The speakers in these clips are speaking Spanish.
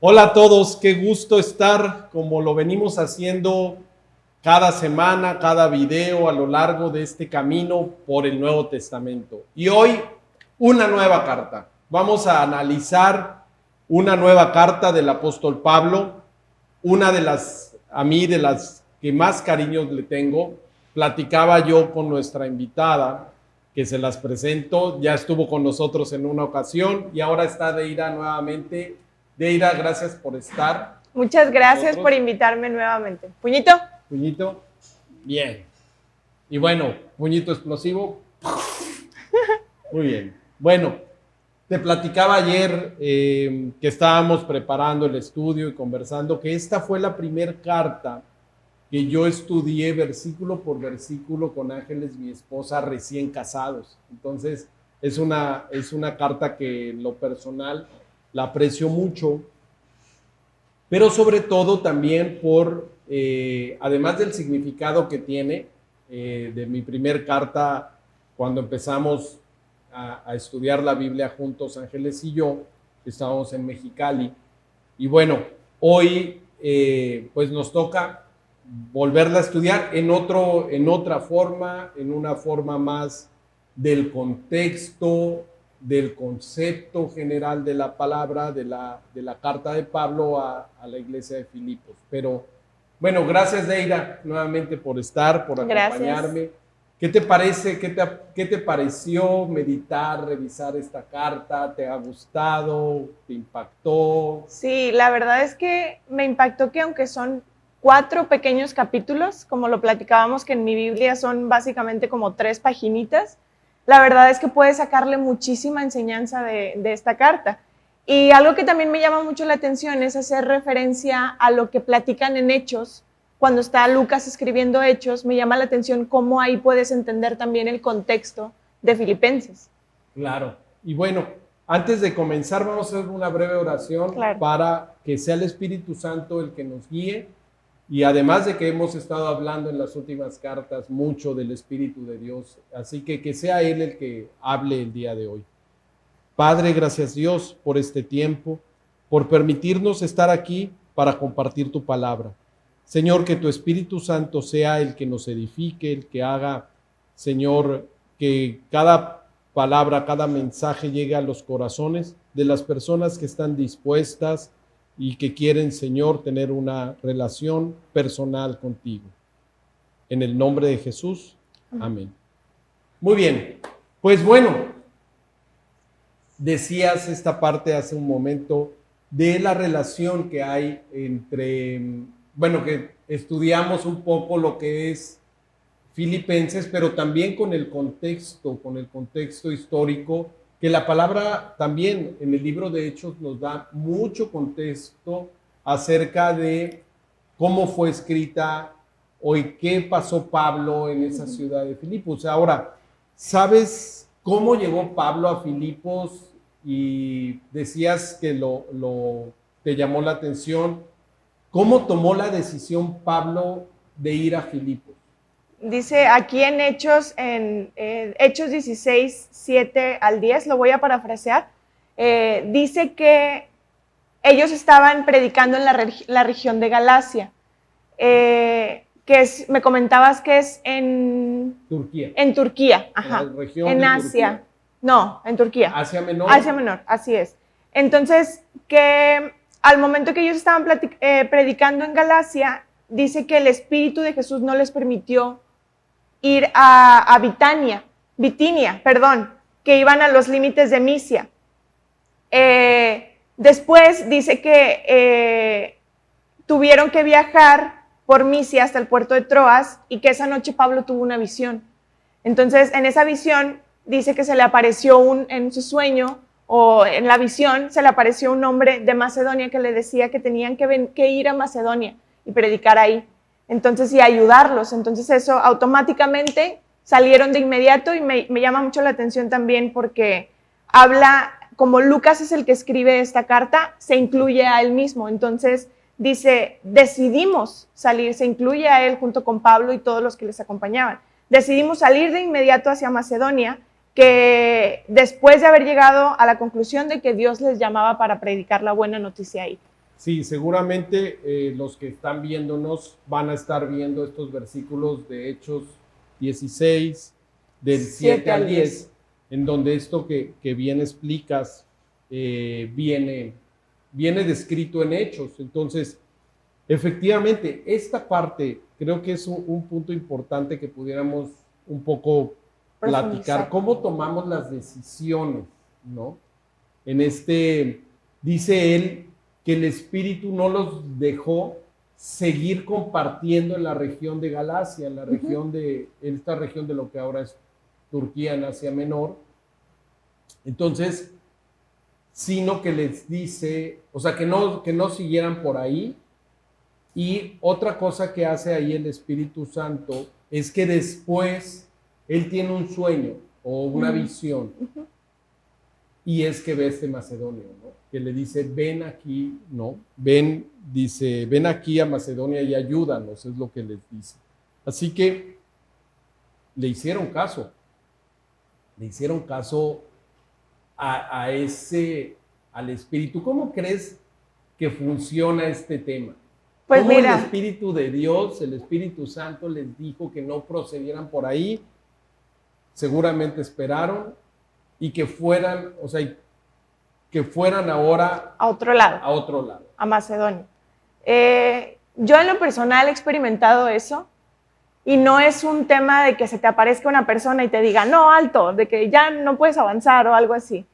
Hola a todos, qué gusto estar como lo venimos haciendo cada semana, cada video a lo largo de este camino por el Nuevo Testamento. Y hoy una nueva carta. Vamos a analizar una nueva carta del apóstol Pablo, una de las, a mí, de las que más cariños le tengo. Platicaba yo con nuestra invitada, que se las presento, ya estuvo con nosotros en una ocasión y ahora está Deira nuevamente. Deira, gracias por estar. Muchas gracias por invitarme nuevamente. ¿Puñito? Puñito, bien. Y bueno, puñito explosivo. Muy bien. Bueno, te platicaba ayer que estábamos preparando el estudio y conversando que esta fue la primera carta que yo estudié versículo por versículo con Ángeles, mi esposa, recién casados. Entonces, es una carta que en lo personal la aprecio mucho, pero sobre todo también por, además del significado que tiene, de mi primer carta cuando empezamos a estudiar la Biblia juntos, Ángeles y yo, estábamos en Mexicali. Y bueno, hoy pues nos toca volverla a estudiar en otra forma, en una forma más del contexto, del concepto general de la palabra, de la carta de Pablo a la iglesia de Filipos. Pero bueno, gracias Deira nuevamente por estar, por acompañarme. Gracias. ¿Qué te parece? ¿Qué te pareció meditar, revisar esta carta? ¿Te ha gustado? ¿Te impactó? Sí, la verdad es que me impactó que aunque son 4 pequeños capítulos, como lo platicábamos que en mi Biblia son básicamente como 3 paginitas, la verdad es que puedes sacarle muchísima enseñanza de esta carta. Y algo que también me llama mucho la atención es hacer referencia a lo que platican en Hechos. Cuando está Lucas escribiendo Hechos, me llama la atención cómo ahí puedes entender también el contexto de Filipenses. Claro. Y bueno, antes de comenzar vamos a hacer una breve oración para que sea el Espíritu Santo el que nos guíe. Y además de que hemos estado hablando en las últimas cartas mucho del Espíritu de Dios, así que sea Él el que hable el día de hoy. Padre, gracias Dios por este tiempo, por permitirnos estar aquí para compartir tu palabra. Señor, que tu Espíritu Santo sea el que nos edifique, el que haga, Señor, que cada palabra, cada mensaje llegue a los corazones de las personas que están dispuestas y que quieren, Señor, tener una relación personal contigo. En el nombre de Jesús, amén. Muy bien, pues bueno, decías esta parte hace un momento de la relación que hay entre, bueno, que estudiamos un poco lo que es Filipenses, pero también con el contexto histórico, que la palabra también en el libro de Hechos nos da mucho contexto acerca de cómo fue escrita o qué pasó Pablo en esa ciudad de Filipos. Ahora, ¿sabes cómo llegó Pablo a Filipos? Y decías que te llamó la atención. ¿Cómo tomó la decisión Pablo de ir a Filipos? Dice aquí en Hechos 16, 7 al 10, lo voy a parafrasear, dice que ellos estaban predicando en la región de Galacia, me comentabas que es en Turquía. En Turquía, ajá. En la región en de Asia. Turquía. No, en Turquía. Asia Menor. Asia Menor, así es. Entonces, que al momento que ellos estaban predicando en Galacia, dice que el Espíritu de Jesús no les permitió ir a Bitinia, que iban a los límites de Misia. Después dice que tuvieron que viajar por Misia hasta el puerto de Troas y que esa noche Pablo tuvo una visión. Entonces, en esa visión dice que se le apareció en su sueño o en la visión se le apareció un hombre de Macedonia que le decía que tenían que ir a Macedonia y predicar ahí. Entonces, y ayudarlos. Entonces, eso automáticamente salieron de inmediato y me llama mucho la atención también porque habla, como Lucas es el que escribe esta carta, se incluye a él mismo. Entonces, dice, decidimos salir, se incluye a él junto con Pablo y todos los que les acompañaban. Decidimos salir de inmediato hacia Macedonia, que después de haber llegado a la conclusión de que Dios les llamaba para predicar la buena noticia ahí. Sí, seguramente los que están viéndonos van a estar viendo estos versículos de Hechos 16, del 7 al 10, en donde esto que bien explicas viene descrito en Hechos. Entonces, efectivamente, esta parte creo que es un punto importante que pudiéramos un poco platicar. ¿Cómo tomamos las decisiones, no? Dice él que el Espíritu no los dejó seguir compartiendo en la región de Galacia, en la región en esta región de lo que ahora es Turquía, en Asia Menor. Entonces, sino que les dice, o sea, que no siguieran por ahí. Y otra cosa que hace ahí el Espíritu Santo es que después él tiene un sueño o una visión, y es que ve este Macedonio, ¿no? Que le dice, ven aquí, ¿no? Dice, ven aquí a Macedonia y ayúdanos, es lo que les dice. Así que le hicieron caso al Espíritu. ¿Cómo crees que funciona este tema? Pues ¿Cómo mira, el Espíritu de Dios, el Espíritu Santo les dijo que no procedieran por ahí? Seguramente esperaron y que fueran, o sea, que fueran ahora a otro lado, a Macedonia. Yo en lo personal he experimentado eso, y no es un tema de que se te aparezca una persona y te diga, no, alto, de que ya no puedes avanzar o algo así,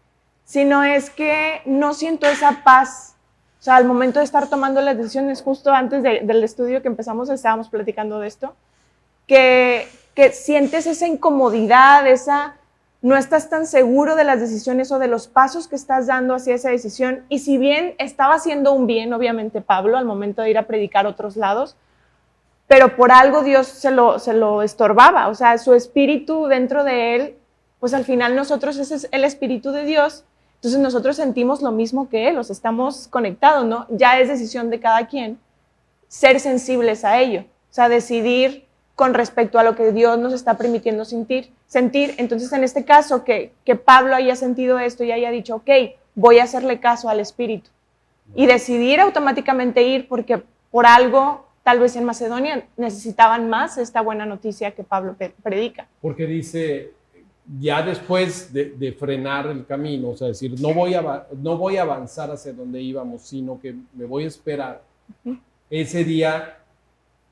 sino es que no siento esa paz. O sea, al momento de estar tomando las decisiones, justo antes del estudio que empezamos, estábamos platicando de esto, que sientes esa incomodidad, no estás tan seguro de las decisiones o de los pasos que estás dando hacia esa decisión. Y si bien estaba haciendo un bien, obviamente, Pablo, al momento de ir a predicar a otros lados, pero por algo Dios se lo estorbaba. O sea, su espíritu dentro de él, pues al final nosotros, ese es el espíritu de Dios, entonces nosotros sentimos lo mismo que él, o sea, estamos conectados, ¿no? Ya es decisión de cada quien ser sensibles a ello, o sea, decidir con respecto a lo que Dios nos está permitiendo sentir. Entonces, en este caso, que Pablo haya sentido esto y haya dicho, ok, voy a hacerle caso al Espíritu, y decidir automáticamente ir, porque por algo, tal vez en Macedonia, necesitaban más esta buena noticia que Pablo predica. Porque dice, ya después de frenar el camino, o sea, decir, no voy a avanzar hacia donde íbamos, sino que me voy a esperar. Ese día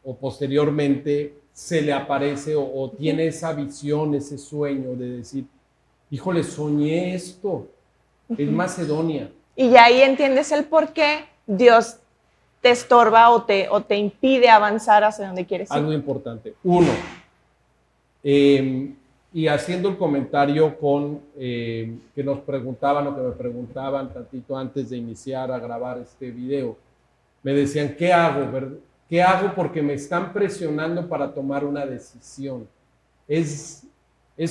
o posteriormente se le aparece o tiene esa visión, ese sueño de decir, híjole, soñé esto, es Macedonia. Y ya ahí entiendes el por qué Dios te estorba o te impide avanzar hacia donde quieres ir. Algo importante. Uno, y haciendo el comentario que nos preguntaban o que me preguntaban tantito antes de iniciar a grabar este video, me decían, ¿qué hago, verdad? ¿Qué hago? Porque me están presionando para tomar una decisión. ¿Es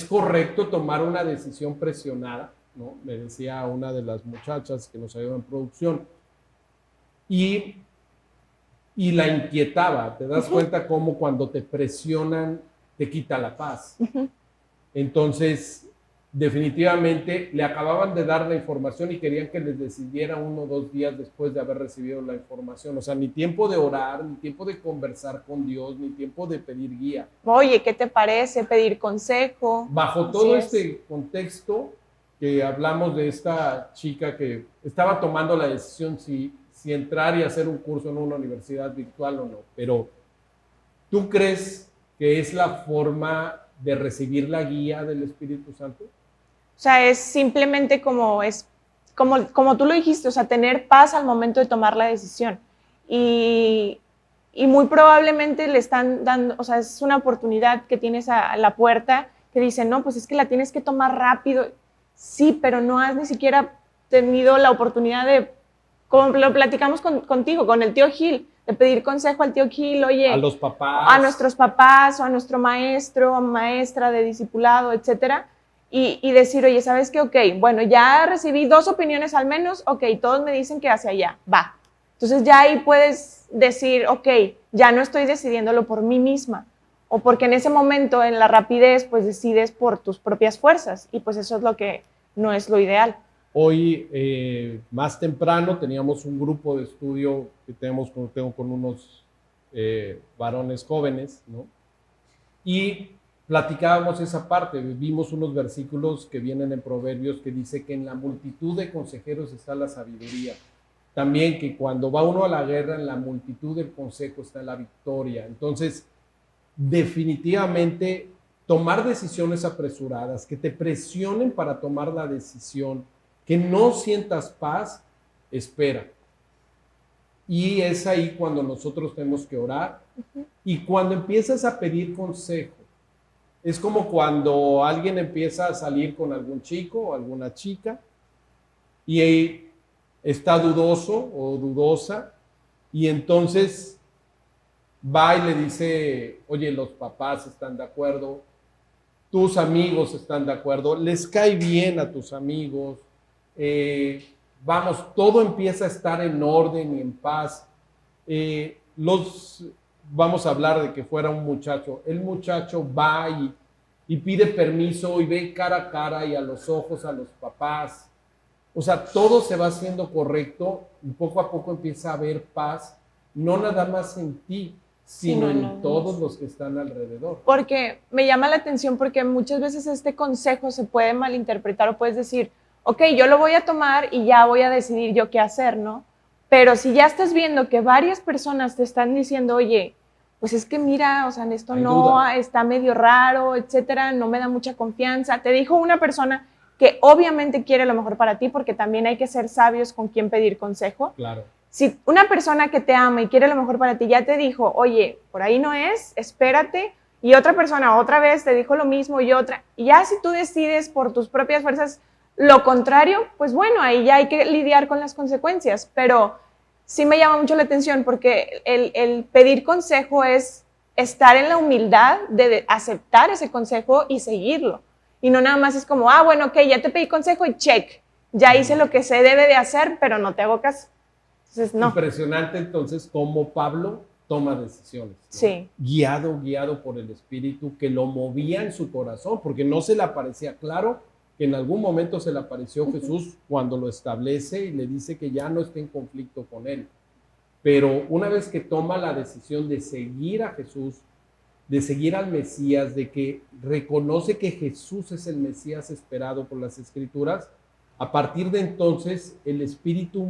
correcto tomar una decisión presionada? ¿No? Me decía una de las muchachas que nos ayudó en producción. Y la inquietaba. Te das cuenta cómo cuando te presionan te quita la paz. Entonces, definitivamente le acababan de dar la información y querían que les decidiera 1 o 2 días después de haber recibido la información. O sea, ni tiempo de orar, ni tiempo de conversar con Dios, ni tiempo de pedir guía. Oye, ¿qué te parece? Pedir consejo. Bajo todo este contexto que hablamos de esta chica que estaba tomando la decisión si entrar y hacer un curso en una universidad virtual o no. Pero, ¿tú crees que es la forma de recibir la guía del Espíritu Santo? O sea, es simplemente como tú lo dijiste, o sea, tener paz al momento de tomar la decisión. Y muy probablemente le están dando, o sea, es una oportunidad que tienes a la puerta que dicen, no, pues es que la tienes que tomar rápido. Sí, pero no has ni siquiera tenido la oportunidad de, como lo platicamos contigo, con el tío Gil, de pedir consejo al tío Gil, oye, a los papás, a nuestros papás o a nuestro maestro o maestra de discipulado, etcétera, y decir, oye, ¿sabes qué? Ok, bueno, ya recibí 2 opiniones al menos, ok, todos me dicen que hacia allá, va. Entonces ya ahí puedes decir, ok, ya no estoy decidiéndolo por mí misma, o porque en ese momento, en la rapidez, pues decides por tus propias fuerzas, y pues eso es lo que no es lo ideal. hoy, más temprano, teníamos un grupo de estudio que tengo con unos varones jóvenes, ¿no? Y platicábamos esa parte, vimos unos versículos que vienen en Proverbios que dice que en la multitud de consejeros está la sabiduría. También que cuando va uno a la guerra, en la multitud del consejo está la victoria. Entonces, definitivamente, tomar decisiones apresuradas, que te presionen para tomar la decisión, que no sientas paz, espera. Y es ahí cuando nosotros tenemos que orar. Y cuando empiezas a pedir consejo, es como cuando alguien empieza a salir con algún chico o alguna chica y está dudoso o dudosa y entonces va y le dice, oye, los papás están de acuerdo, tus amigos están de acuerdo, les cae bien a tus amigos, vamos, todo empieza a estar en orden y en paz. Vamos a hablar de que fuera un muchacho, el muchacho va y pide permiso y ve cara a cara y a los ojos a los papás. O sea, todo se va haciendo correcto y poco a poco empieza a haber paz, no nada más en ti, sino en todos los que están alrededor. Porque me llama la atención porque muchas veces este consejo se puede malinterpretar o puedes decir, ok, yo lo voy a tomar y ya voy a decidir yo qué hacer, ¿no? Pero si ya estás viendo que varias personas te están diciendo, oye, pues es que mira, o sea, esto no, está medio raro, etcétera, no me da mucha confianza. Te dijo una persona que obviamente quiere lo mejor para ti, porque también hay que ser sabios con quién pedir consejo. Claro. Si una persona que te ama y quiere lo mejor para ti ya te dijo, oye, por ahí no es, espérate, y otra persona otra vez te dijo lo mismo y otra, y ya si tú decides por tus propias fuerzas lo contrario, pues bueno, ahí ya hay que lidiar con las consecuencias, pero sí me llama mucho la atención porque el pedir consejo es estar en la humildad de aceptar ese consejo y seguirlo. Y no nada más es como, bueno, ok, ya te pedí consejo y check. Ya hice lo que se debe de hacer, pero no te hago caso. Entonces, no. Impresionante entonces cómo Pablo toma decisiones, ¿no? Sí. Guiado por el Espíritu que lo movía en su corazón, porque no se le aparecía claro que en algún momento se le apareció Jesús cuando lo establece y le dice que ya no esté en conflicto con él. Pero una vez que toma la decisión de seguir a Jesús, de seguir al Mesías, de que reconoce que Jesús es el Mesías esperado por las Escrituras, a partir de entonces el Espíritu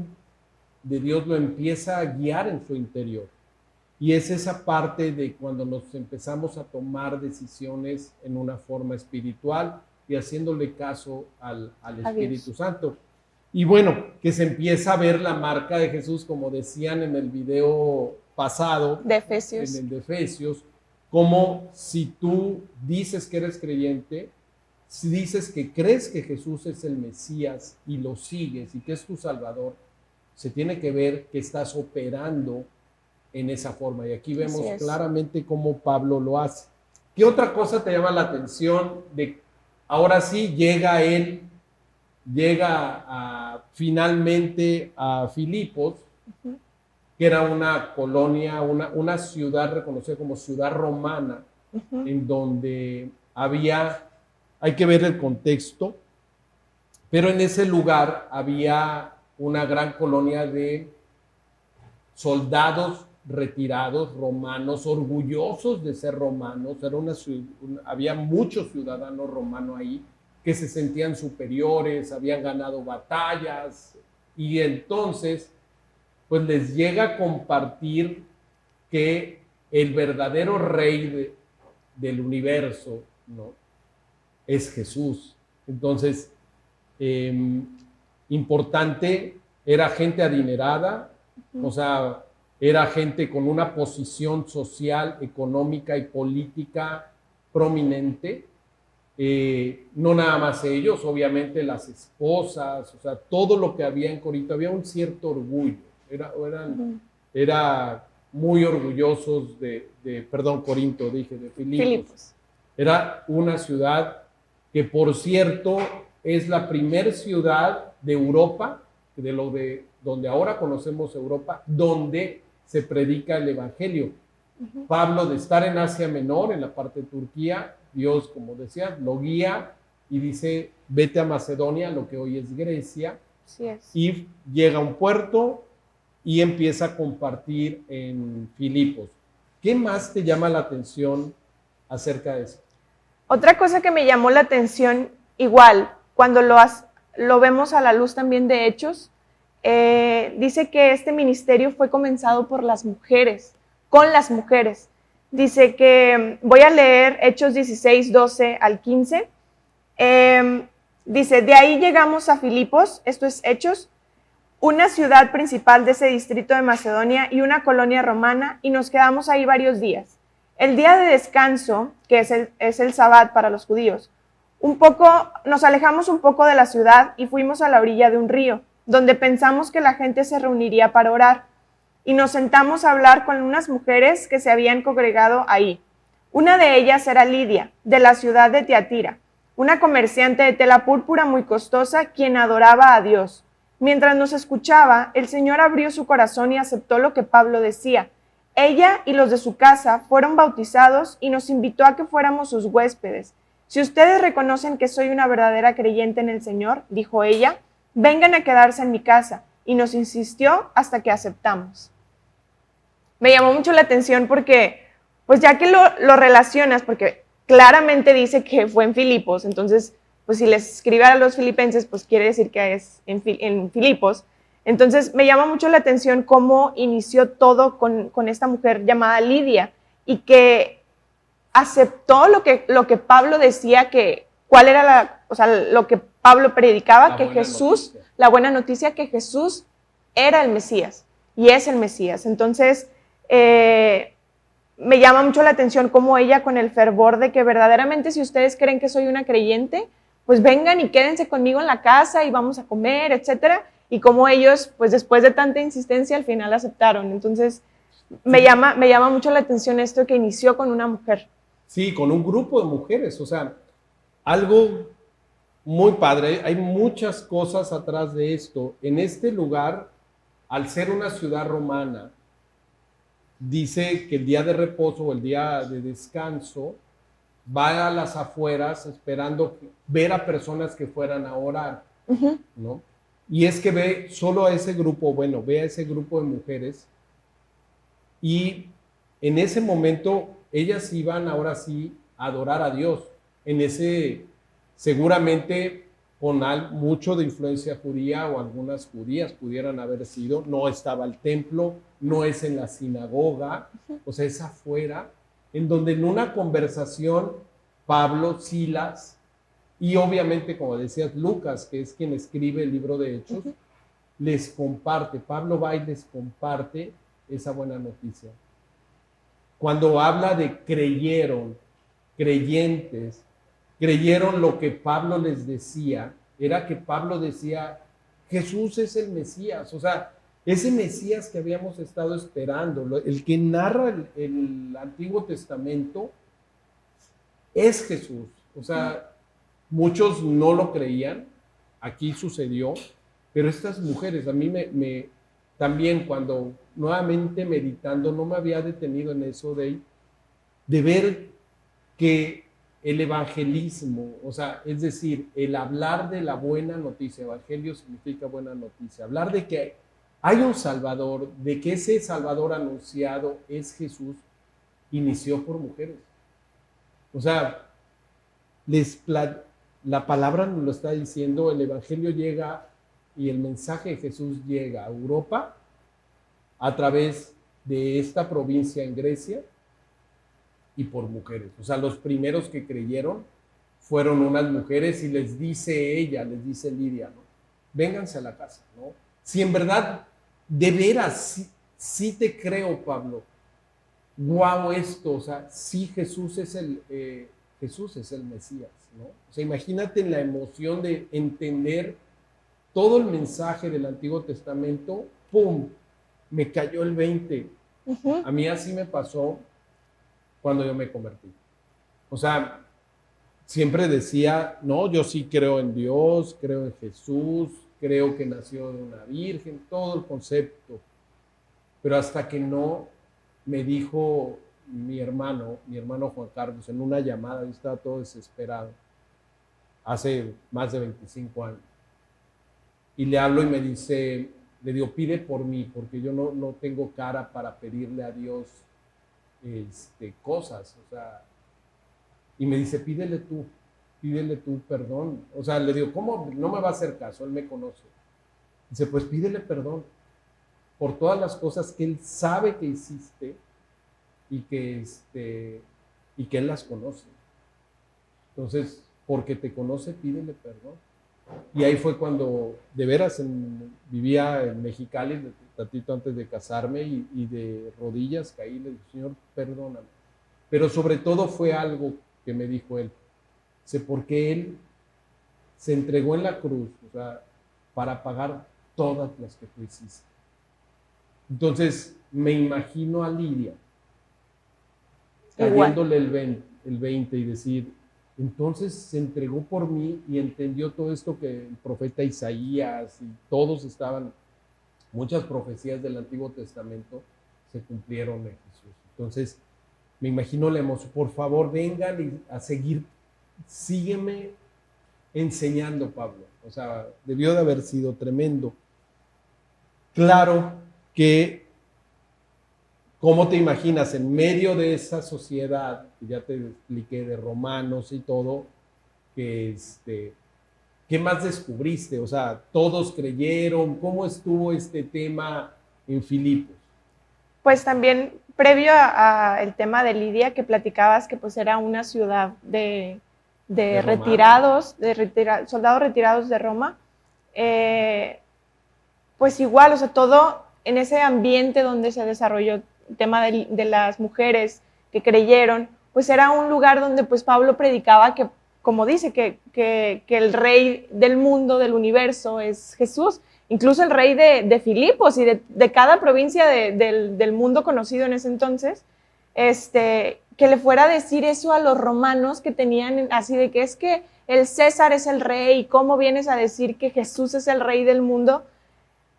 de Dios lo empieza a guiar en su interior. Y es esa parte de cuando nos empezamos a tomar decisiones en una forma espiritual y haciéndole caso al Espíritu Santo. Y bueno, que se empieza a ver la marca de Jesús, como decían en el video pasado, de Efesios. en el de Efesios, como si tú dices que eres creyente, si dices que crees que Jesús es el Mesías y lo sigues y que es tu Salvador, se tiene que ver que estás operando en esa forma. Y aquí vemos claramente cómo Pablo lo hace. ¿Qué otra cosa te llama la atención? Ahora sí llega él, finalmente a Filipos, que era una colonia, una ciudad reconocida como ciudad romana, en donde hay que ver el contexto, pero en ese lugar había una gran colonia de soldados retirados romanos, orgullosos de ser romanos. Había muchos ciudadanos romanos ahí que se sentían superiores, habían ganado batallas, y entonces pues les llega a compartir que el verdadero rey del universo, ¿no?, es Jesús. Entonces, importante, era gente adinerada, o sea, era gente con una posición social, económica y política prominente. No nada más ellos, obviamente las esposas, o sea, todo lo que había en Corinto, había un cierto orgullo. Era muy orgullosos Corinto, dije, de Filipos. Era una ciudad que, por cierto, es la primer ciudad de Europa, donde ahora conocemos Europa, donde se predica el Evangelio. Pablo, de estar en Asia Menor, en la parte de Turquía, Dios, como decía, lo guía y dice, vete a Macedonia, lo que hoy es Grecia, Así es. y llega a un puerto y empieza a compartir en Filipos. ¿Qué más te llama la atención acerca de eso? Otra cosa que me llamó la atención, igual, cuando lo vemos a la luz también de Hechos, dice que este ministerio fue comenzado por las mujeres, con las mujeres. Dice que, voy a leer Hechos 16, 12 al 15. Dice, de ahí llegamos a Filipos, esto es Hechos, una ciudad principal de ese distrito de Macedonia y una colonia romana, y nos quedamos ahí varios días. El día de descanso, que es el Sabbat para los judíos, nos alejamos un poco de la ciudad y fuimos a la orilla de un río, donde pensamos que la gente se reuniría para orar, y nos sentamos a hablar con unas mujeres que se habían congregado ahí. Una de ellas era Lidia, de la ciudad de Tiatira, una comerciante de tela púrpura muy costosa, quien adoraba a Dios. Mientras nos escuchaba, el Señor abrió su corazón y aceptó lo que Pablo decía. Ella y los de su casa fueron bautizados y nos invitó a que fuéramos sus huéspedes. Si ustedes reconocen que soy una verdadera creyente en el Señor, dijo ella, vengan a quedarse en mi casa. Y nos insistió hasta que aceptamos. Me llamó mucho la atención porque, pues ya que lo relacionas, porque claramente dice que fue en Filipos, entonces, pues si les escribe a los filipenses, pues quiere decir que es en Filipos. Entonces, me llama mucho la atención cómo inició todo con esta mujer llamada Lidia y que aceptó lo que Pablo decía, cuál era lo que Pablo predicaba, que Jesús, la buena noticia, que Jesús era el Mesías y es el Mesías. Entonces, me llama mucho la atención cómo ella, con el fervor de que verdaderamente, si ustedes creen que soy una creyente, pues vengan y quédense conmigo en la casa y vamos a comer, etcétera. Y cómo ellos, pues después de tanta insistencia, al final aceptaron. Entonces, me llama mucho la atención esto que inició con una mujer. Sí, con un grupo de mujeres, o sea, algo muy padre. Hay muchas cosas atrás de esto. En este lugar, al ser una ciudad romana, dice que el día de reposo o el día de descanso va a las afueras esperando ver a personas que fueran a orar, ¿no? Y es que ve solo a ese grupo, ve a ese grupo de mujeres, y en ese momento ellas iban ahora sí a adorar a Dios. Seguramente con mucho de influencia judía, o algunas judías pudieran haber sido, no estaba el templo, no es en la sinagoga, o sea, es afuera, en donde en una conversación Pablo, Silas y obviamente, como decías, Lucas, que es quien escribe el libro de Hechos, les comparte, Pablo va y les comparte esa buena noticia. Cuando habla de creyentes, creyeron lo que Pablo les decía, era que Pablo decía, Jesús es el Mesías, o sea, ese Mesías que habíamos estado esperando, el que narra el Antiguo Testamento, es Jesús. O sea, muchos no lo creían, aquí sucedió, pero estas mujeres, a mí también cuando nuevamente meditando, no me había detenido en eso de ver que el evangelismo, o sea, es decir, el hablar de la buena noticia, evangelio significa buena noticia, hablar de que hay un Salvador, de que ese Salvador anunciado es Jesús, inició por mujeres. O sea, la palabra nos lo está diciendo, el evangelio llega y el mensaje de Jesús llega a Europa a través de esta provincia en Grecia y por mujeres. O sea, los primeros que creyeron fueron unas mujeres y les dice Lidia, ¿no? Vénganse a la casa, ¿no? Si en verdad, de veras, sí te creo, Pablo, wow esto, o sea, sí Jesús es el Mesías, ¿no? O sea, imagínate la emoción de entender todo el mensaje del Antiguo Testamento, ¡pum! Me cayó el 20. A mí así me pasó cuando yo me convertí. O sea, siempre decía, no, yo sí creo en Dios, creo en Jesús, creo que nació de una virgen, todo el concepto. Pero hasta que no me dijo mi hermano Juan Carlos, en una llamada, yo estaba todo desesperado. hace más de 25 años. Y le hablo y me dice, le digo, pide por mí, porque yo no tengo cara para pedirle a Dios cosas, o sea, y me dice, pídele tú perdón. O sea, le digo, ¿cómo? No me va a hacer caso, él me conoce. Dice, pues pídele perdón por todas las cosas que él sabe que hiciste y que él las conoce. Entonces, porque te conoce, pídele perdón. Y ahí fue cuando, de veras, vivía en Mexicali, tantito antes de casarme, y de rodillas caí, le dije, Señor, perdóname. Pero sobre todo fue algo que me dijo él. Sé porque él se entregó en la cruz, o sea, para pagar todas las que tú hiciste. Entonces, me imagino a Lidia cayéndole el 20 y decir, entonces se entregó por mí y entendió todo esto que el profeta Isaías y todos estaban, muchas profecías del Antiguo Testamento se cumplieron en Jesús. Entonces, me imagino la emoción. Por favor, vengan a seguir, sígueme enseñando, Pablo. O sea, debió de haber sido tremendo. Claro que, ¿cómo te imaginas? En medio de esa sociedad, ya te expliqué de romanos y todo, que ¿qué más descubriste? O sea, ¿todos creyeron? ¿Cómo estuvo este tema en Filipos? Pues también, previo a el tema de Lidia, que platicabas que pues era una ciudad de retirados, soldados retirados de Roma, pues igual, o sea, todo en ese ambiente donde se desarrolló el tema de las mujeres que creyeron, pues era un lugar donde pues Pablo predicaba que, como dice, que el rey del mundo, del universo es Jesús, incluso el rey de Filipos y de cada provincia del mundo conocido en ese entonces, que le fuera a decir eso a los romanos que tenían así de que es que el César es el rey, ¿cómo vienes a decir que Jesús es el rey del mundo?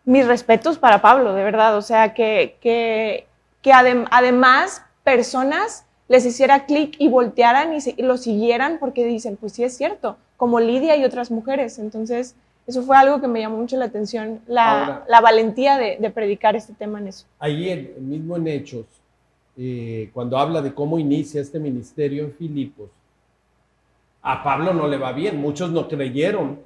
Mis respetos para Pablo, de verdad, o sea, que además personas les hiciera clic y voltearan y lo siguieran porque dicen, pues sí es cierto, como Lidia y otras mujeres. Entonces, eso fue algo que me llamó mucho la atención, la valentía de predicar este tema en eso. Ahí mismo en Hechos, cuando habla de cómo inicia este ministerio en Filipos, a Pablo no le va bien, muchos no creyeron,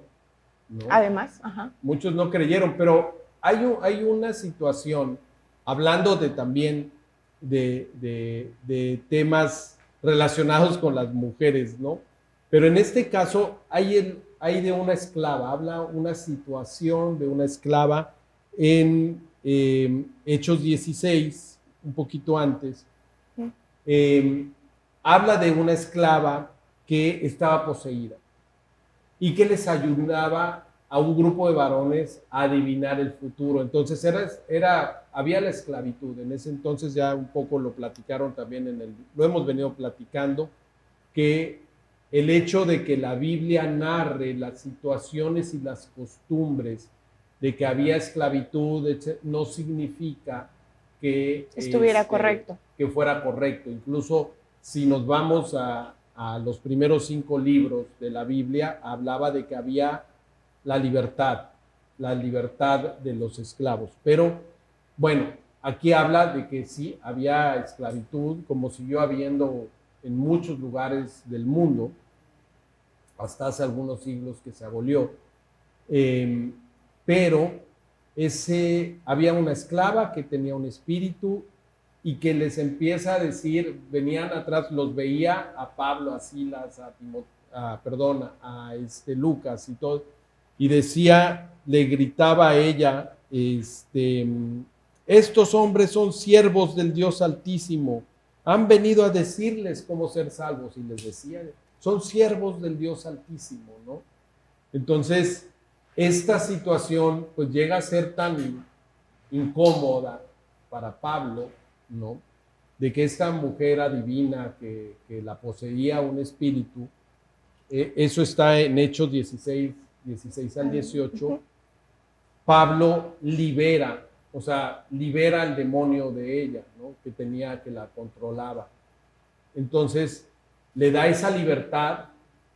¿no? Además, ajá. Muchos no creyeron, pero hay una situación, hablando también de temas relacionados con las mujeres, ¿no? Pero en este caso hay de una esclava, habla una situación de una esclava en Hechos 16, un poquito antes. Habla de una esclava que estaba poseída y que les ayudaba a un grupo de varones a adivinar el futuro. Entonces había la esclavitud. En ese entonces ya un poco lo platicaron también lo hemos venido platicando, que el hecho de que la Biblia narre las situaciones y las costumbres de que había esclavitud, no significa que estuviera correcto. Que fuera correcto. Incluso si nos vamos a los primeros 5 libros de la Biblia, hablaba de que había la libertad de los esclavos. Pero, bueno, aquí habla de que sí, había esclavitud, como siguió habiendo en muchos lugares del mundo, hasta hace algunos siglos que se abolió. Pero había una esclava que tenía un espíritu y que les empieza a decir, venían atrás, los veía a Pablo, a Silas, a Lucas y todo, y decía, le gritaba a ella, estos hombres son siervos del Dios Altísimo, han venido a decirles cómo ser salvos, y les decía, son siervos del Dios Altísimo, ¿no? Entonces, esta situación pues llega a ser tan incómoda para Pablo, ¿no? De que esta mujer adivina que la poseía un espíritu, eso está en Hechos 16 al 18, Pablo libera al demonio de ella, ¿no? Que la controlaba. Entonces, le da esa libertad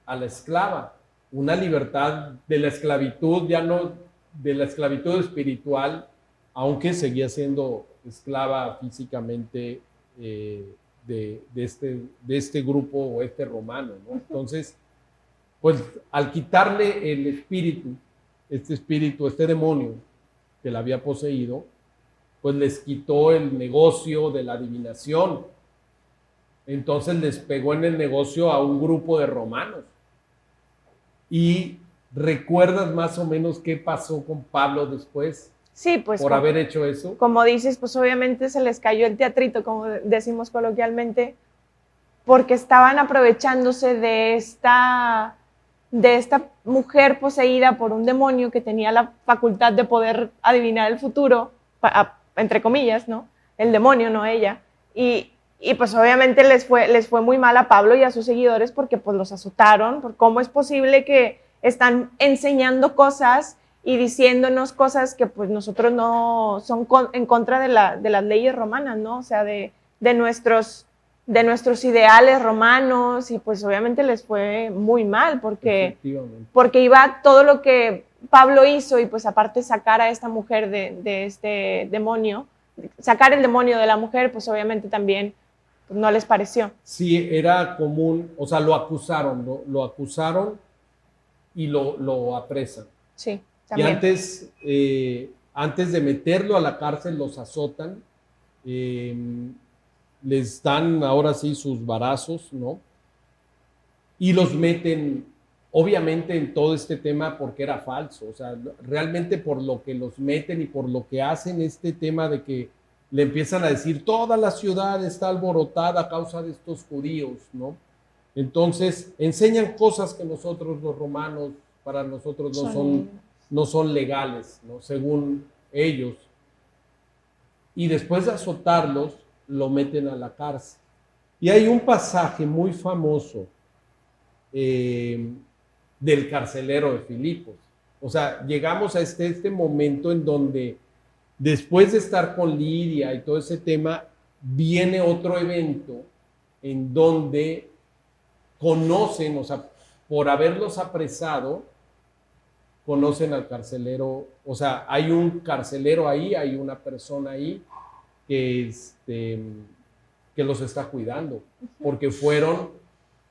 a la esclava, una libertad de la esclavitud, ya no de la esclavitud espiritual, aunque seguía siendo esclava físicamente de este grupo o este romano, ¿no? Entonces, pues al quitarle el espíritu, este demonio que la había poseído, pues les quitó el negocio de la adivinación. Entonces les pegó en el negocio a un grupo de romanos. ¿Y recuerdas más o menos qué pasó con Pablo después? Sí, pues por haber hecho eso. Como dices, pues obviamente se les cayó el teatrito, como decimos coloquialmente, porque estaban aprovechándose de esta mujer poseída por un demonio que tenía la facultad de poder adivinar el futuro, entre comillas, ¿no? El demonio, no ella. Y pues obviamente les fue muy mal a Pablo y a sus seguidores porque pues los azotaron, por cómo es posible que están enseñando cosas y diciéndonos cosas que pues nosotros no son en contra de las leyes romanas, ¿no? O sea, de nuestros ideales romanos, y pues obviamente les fue muy mal porque iba todo lo que Pablo hizo, y pues aparte sacar a esta mujer de este demonio, sacar el demonio de la mujer, pues obviamente también pues, no les pareció. Sí, era común, o sea, lo acusaron, ¿no? Lo acusaron y lo apresan. Sí, también. Y antes de meterlo a la cárcel, los azotan, les dan ahora sí sus varazos, ¿no? Y los meten, obviamente, en todo este tema porque era falso. O sea, realmente por lo que los meten y por lo que hacen este tema de que le empiezan a decir toda la ciudad está alborotada a causa de estos judíos, ¿no? Entonces, enseñan cosas que nosotros los romanos, para nosotros no son legales, ¿no? Según ellos. Y después de azotarlos, lo meten a la cárcel. Y hay un pasaje muy famoso del carcelero de Filipos. O sea, llegamos a este momento en donde después de estar con Lidia y todo ese tema, viene otro evento en donde conocen, o sea, por haberlos apresado, conocen al carcelero. O sea, hay un carcelero ahí, hay una persona ahí que los está cuidando, porque fueron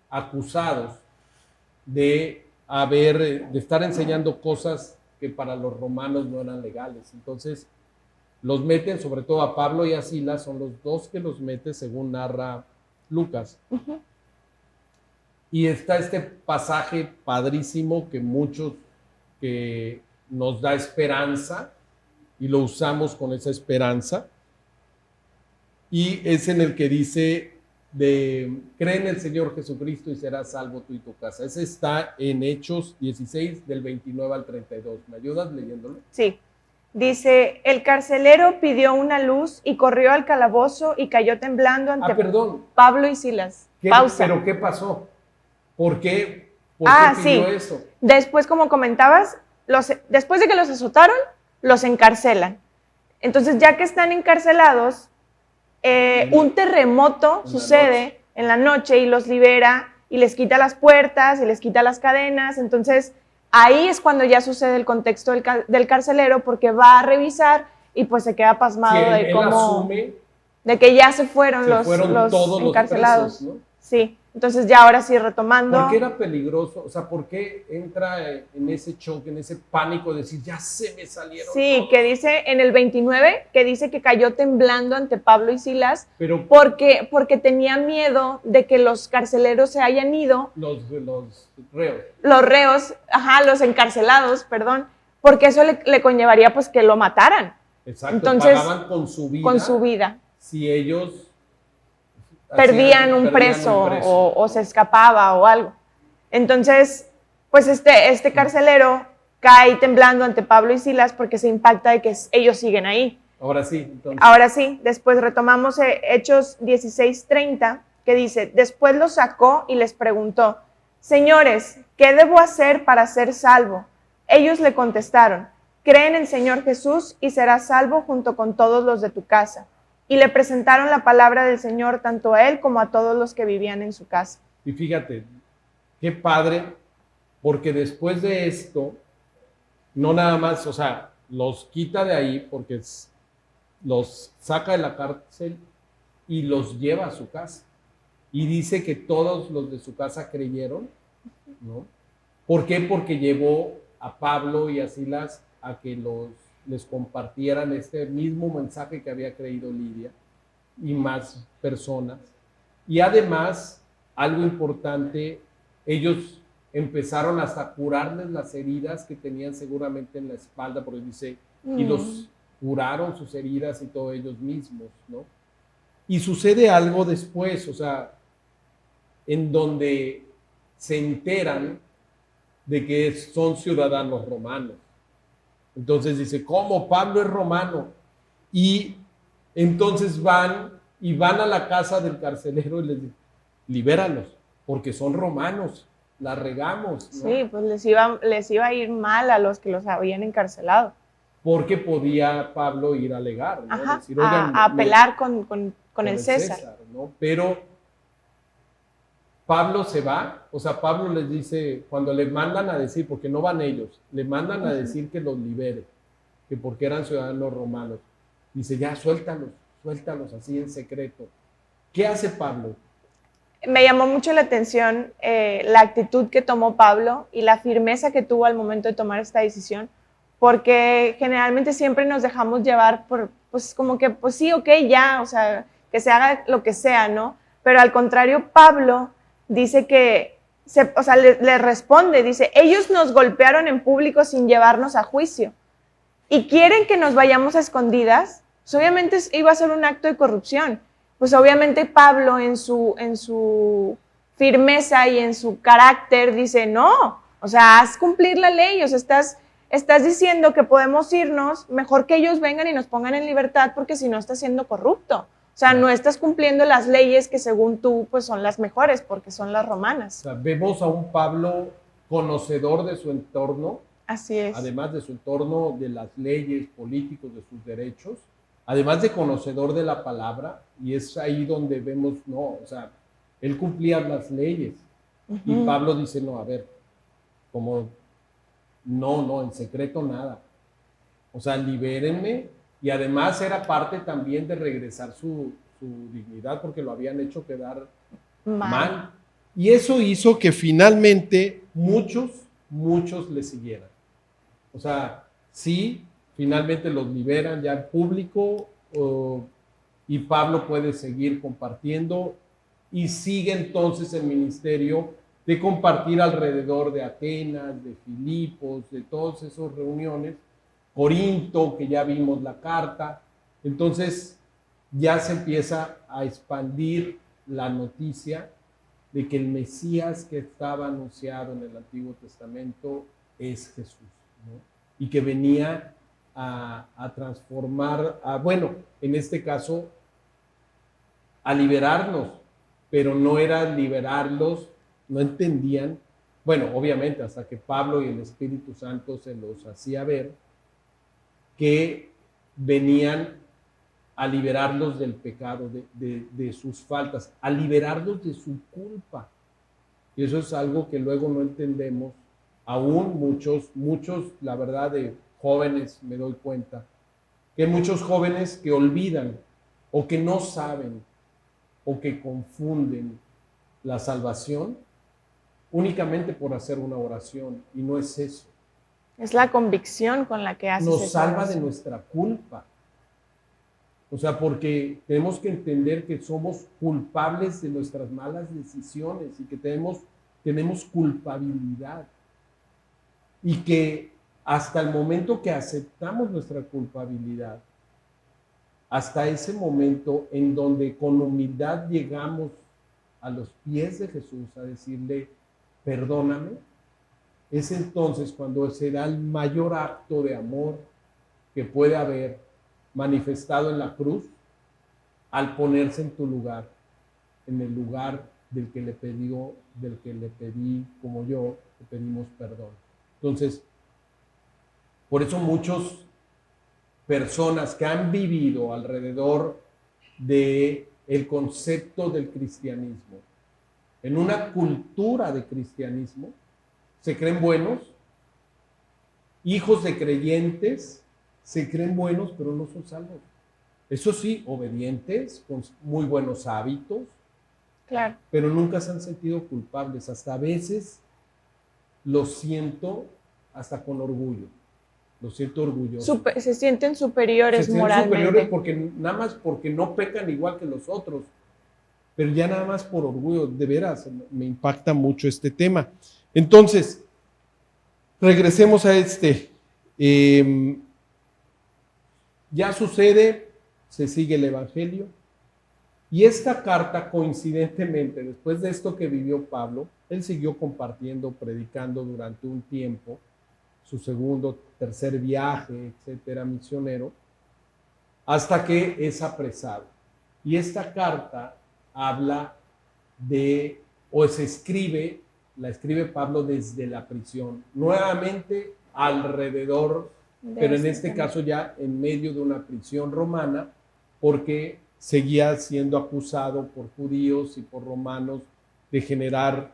acusados de estar enseñando cosas que para los romanos no eran legales. Entonces, los meten, sobre todo a Pablo y a Silas, son los dos que los mete, según narra Lucas. Uh-huh. Y está este pasaje padrísimo que nos da esperanza, y lo usamos con esa esperanza. Y es en el que dice, cree en el Señor Jesucristo y serás salvo tú y tu casa. Ese está en Hechos 16, del 29 al 32. ¿Me ayudas leyéndolo? Sí. Dice, el carcelero pidió una luz y corrió al calabozo y cayó temblando ante Pablo y Silas. Pausa. ¿Pero qué pasó? ¿Por qué pidió eso? Después, como comentabas, después de que los azotaron, los encarcelan. Entonces, ya que están encarcelados, un terremoto sucede en la noche y los libera y les quita las puertas y les quita las cadenas. Entonces, ahí es cuando ya sucede el contexto del carcelero, porque va a revisar y pues se queda pasmado de cómo, de que ya se fueron los encarcelados. Presos, ¿no? Sí. Entonces ya ahora sí retomando. ¿Por qué era peligroso? O sea, ¿por qué entra en ese choque, en ese pánico de decir, ya se me salieron? Sí, todos? Que dice en el 29, que dice que cayó temblando ante Pablo y Silas, porque tenía miedo de que los carceleros se hayan ido. Los reos. Los reos, los encarcelados, perdón, porque eso le conllevaría pues que lo mataran. Exacto, entonces, pagaban con su vida. Con su vida. Si ellos perdían un preso. O se escapaba o algo. Entonces, pues este carcelero cae temblando ante Pablo y Silas porque se impacta de que ellos siguen ahí. Ahora sí. Entonces. Ahora sí, después retomamos Hechos 16:30, que dice, después los sacó y les preguntó, señores, ¿qué debo hacer para ser salvo? Ellos le contestaron, cree en el Señor Jesús y serás salvo junto con todos los de tu casa. Y le presentaron la palabra del Señor tanto a él como a todos los que vivían en su casa. Y fíjate, qué padre, porque después de esto, no nada más, o sea, los quita de ahí porque los saca de la cárcel y los lleva a su casa. Y dice que todos los de su casa creyeron, ¿no? ¿Por qué? Porque llevó a Pablo y a Silas a que les compartieran este mismo mensaje que había creído Lidia y más personas. Y además, algo importante, ellos empezaron hasta a curarles las heridas que tenían seguramente en la espalda, porque dice, y los curaron sus heridas y todos ellos mismos, ¿no? Y sucede algo después, o sea, en donde se enteran de que son ciudadanos romanos. Entonces dice, ¿cómo? Pablo es romano. Y entonces van a la casa del carcelero y les dicen, libéralos, porque son romanos, la regamos, ¿no? Sí, pues les iba a ir mal a los que los habían encarcelado. Porque podía Pablo ir a alegar, ¿no? Ajá, Decir, oigan, a apelar con el César. ¿no? Pero Pablo se va, o sea, Pablo les dice, cuando le mandan a decir, porque no van ellos, le mandan a decir que los libere, que porque eran ciudadanos romanos. Dice, ya, suéltalos así en secreto. ¿Qué hace Pablo? Me llamó mucho la atención la actitud que tomó Pablo y la firmeza que tuvo al momento de tomar esta decisión, porque generalmente siempre nos dejamos llevar por, pues como que, pues sí, ok, ya, o sea, que se haga lo que sea, ¿no? Pero al contrario, Pablo dice que, o sea, le responde, dice, ellos nos golpearon en público sin llevarnos a juicio y quieren que nos vayamos a escondidas, pues obviamente iba a ser un acto de corrupción. Pues obviamente Pablo en su firmeza y en su carácter dice, no, o sea, haz cumplir la ley, o sea, estás diciendo que podemos irnos, mejor que ellos vengan y nos pongan en libertad porque si no estás siendo corrupto. O sea, no estás cumpliendo las leyes que según tú pues son las mejores porque son las romanas. O sea, vemos a un Pablo conocedor de su entorno. Así es. Además de su entorno, de las leyes, políticos, de sus derechos, además de conocedor de la palabra, y es ahí donde vemos, no, o sea, él cumplía las leyes. Y Pablo dice, no, a ver, como, no, en secreto nada. O sea, libérenme. Y además era parte también de regresar su dignidad porque lo habían hecho quedar mal. Y eso hizo que finalmente muchos le siguieran. O sea, sí, finalmente los liberan ya en público y Pablo puede seguir compartiendo y sigue entonces el ministerio de compartir alrededor de Atenas, de Filipos, de todas esas reuniones, Corinto, que ya vimos la carta. Entonces ya se empieza a expandir la noticia de que el Mesías que estaba anunciado en el Antiguo Testamento es Jesús, ¿no? Y que venía a transformar, bueno, en este caso, a liberarnos, pero no era liberarlos, no entendían, bueno, obviamente hasta que Pablo y el Espíritu Santo se los hacía ver, que venían a liberarlos del pecado, de sus faltas, a liberarlos de su culpa. Y eso es algo que luego no entendemos. Aún muchos, la verdad, de jóvenes, me doy cuenta, que hay muchos jóvenes que olvidan o que no saben o que confunden la salvación únicamente por hacer una oración, y no es eso. Es la convicción con la que haces. Nos salva de nuestra culpa. O sea, porque tenemos que entender que somos culpables de nuestras malas decisiones y que tenemos culpabilidad. Y que hasta el momento que aceptamos nuestra culpabilidad, hasta ese momento en donde con humildad llegamos a los pies de Jesús a decirle, perdóname, es entonces cuando será el mayor acto de amor que puede haber manifestado en la cruz al ponerse en tu lugar, en el lugar del que le pedí, como yo, le pedimos perdón. Entonces, por eso muchas personas que han vivido alrededor del concepto del cristianismo, en una cultura de cristianismo, se creen buenos, hijos de creyentes, se creen buenos, pero no son salvos. Eso sí, obedientes, con muy buenos hábitos, Claro. pero nunca se han sentido culpables. Hasta a veces lo siento hasta con orgullo. Lo siento orgulloso. Se sienten superiores Se sienten moralmente. superiores porque nada más porque no pecan igual que los otros. Pero ya nada más por orgullo, de veras, me impacta mucho este tema. Entonces, regresemos a este. Ya sucede, se sigue el Evangelio. Y esta carta, coincidentemente, después de esto que vivió Pablo, él siguió compartiendo, predicando durante un tiempo, su segundo, tercer viaje, etcétera, misionero, hasta que es apresado. Y esta carta habla de, o se escribe, la escribe Pablo desde la prisión, nuevamente alrededor, pero en este caso ya en medio de una prisión romana, porque seguía siendo acusado por judíos y por romanos de generar,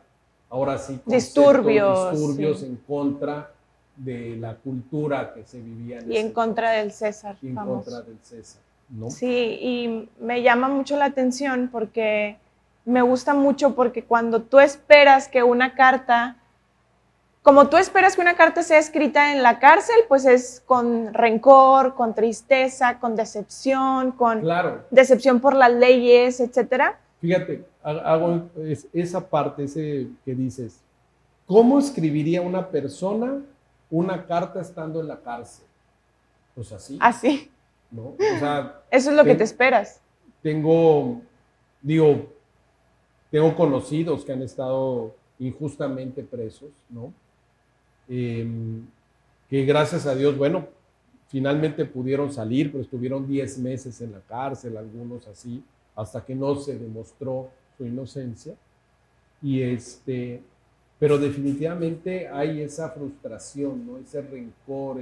ahora sí, disturbios sí, en contra de la cultura que se vivía en y en contra del tiempo. César. Y en famoso. contra del César, ¿no? Sí, y me llama mucho la atención porque me gusta mucho porque cuando tú esperas que una carta, como tú esperas que una carta sea escrita en la cárcel, pues es con rencor, con tristeza, con decepción, con Claro. decepción por las leyes, etcétera. Fíjate, hago esa parte, ese que dices, ¿cómo escribiría una persona una carta estando en la cárcel? Pues así, Así. ¿no? O sea, eso es lo que te esperas. Tengo conocidos que han estado injustamente presos, ¿no? Que gracias a Dios, bueno, finalmente pudieron salir, pero estuvieron 10 meses en la cárcel, algunos así, hasta que no se demostró su inocencia. Pero definitivamente hay esa frustración, ¿no? Ese rencor,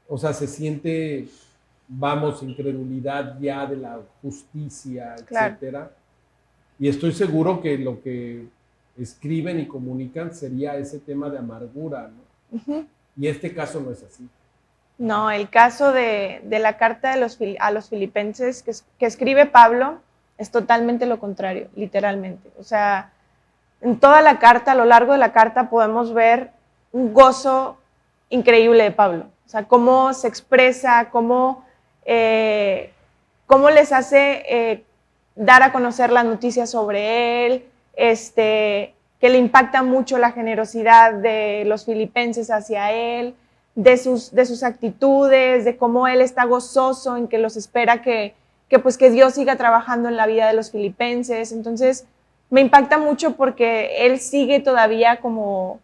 o sea, se siente, vamos, incredulidad ya de la justicia, Claro. etcétera. Y estoy seguro que lo que escriben y comunican sería ese tema de amargura, ¿no? Uh-huh. Y este caso no es así. No, el caso de la carta a los filipenses que escribe Pablo es totalmente lo contrario, literalmente. O sea, en toda la carta, a lo largo de la carta, podemos ver un gozo increíble de Pablo. O sea, cómo se expresa, cómo les hace dar a conocer las noticias sobre él, que le impacta mucho la generosidad de los filipenses hacia él, de sus actitudes, de cómo él está gozoso en que los espera que Dios siga trabajando en la vida de los filipenses. Entonces, me impacta mucho porque él sigue todavía como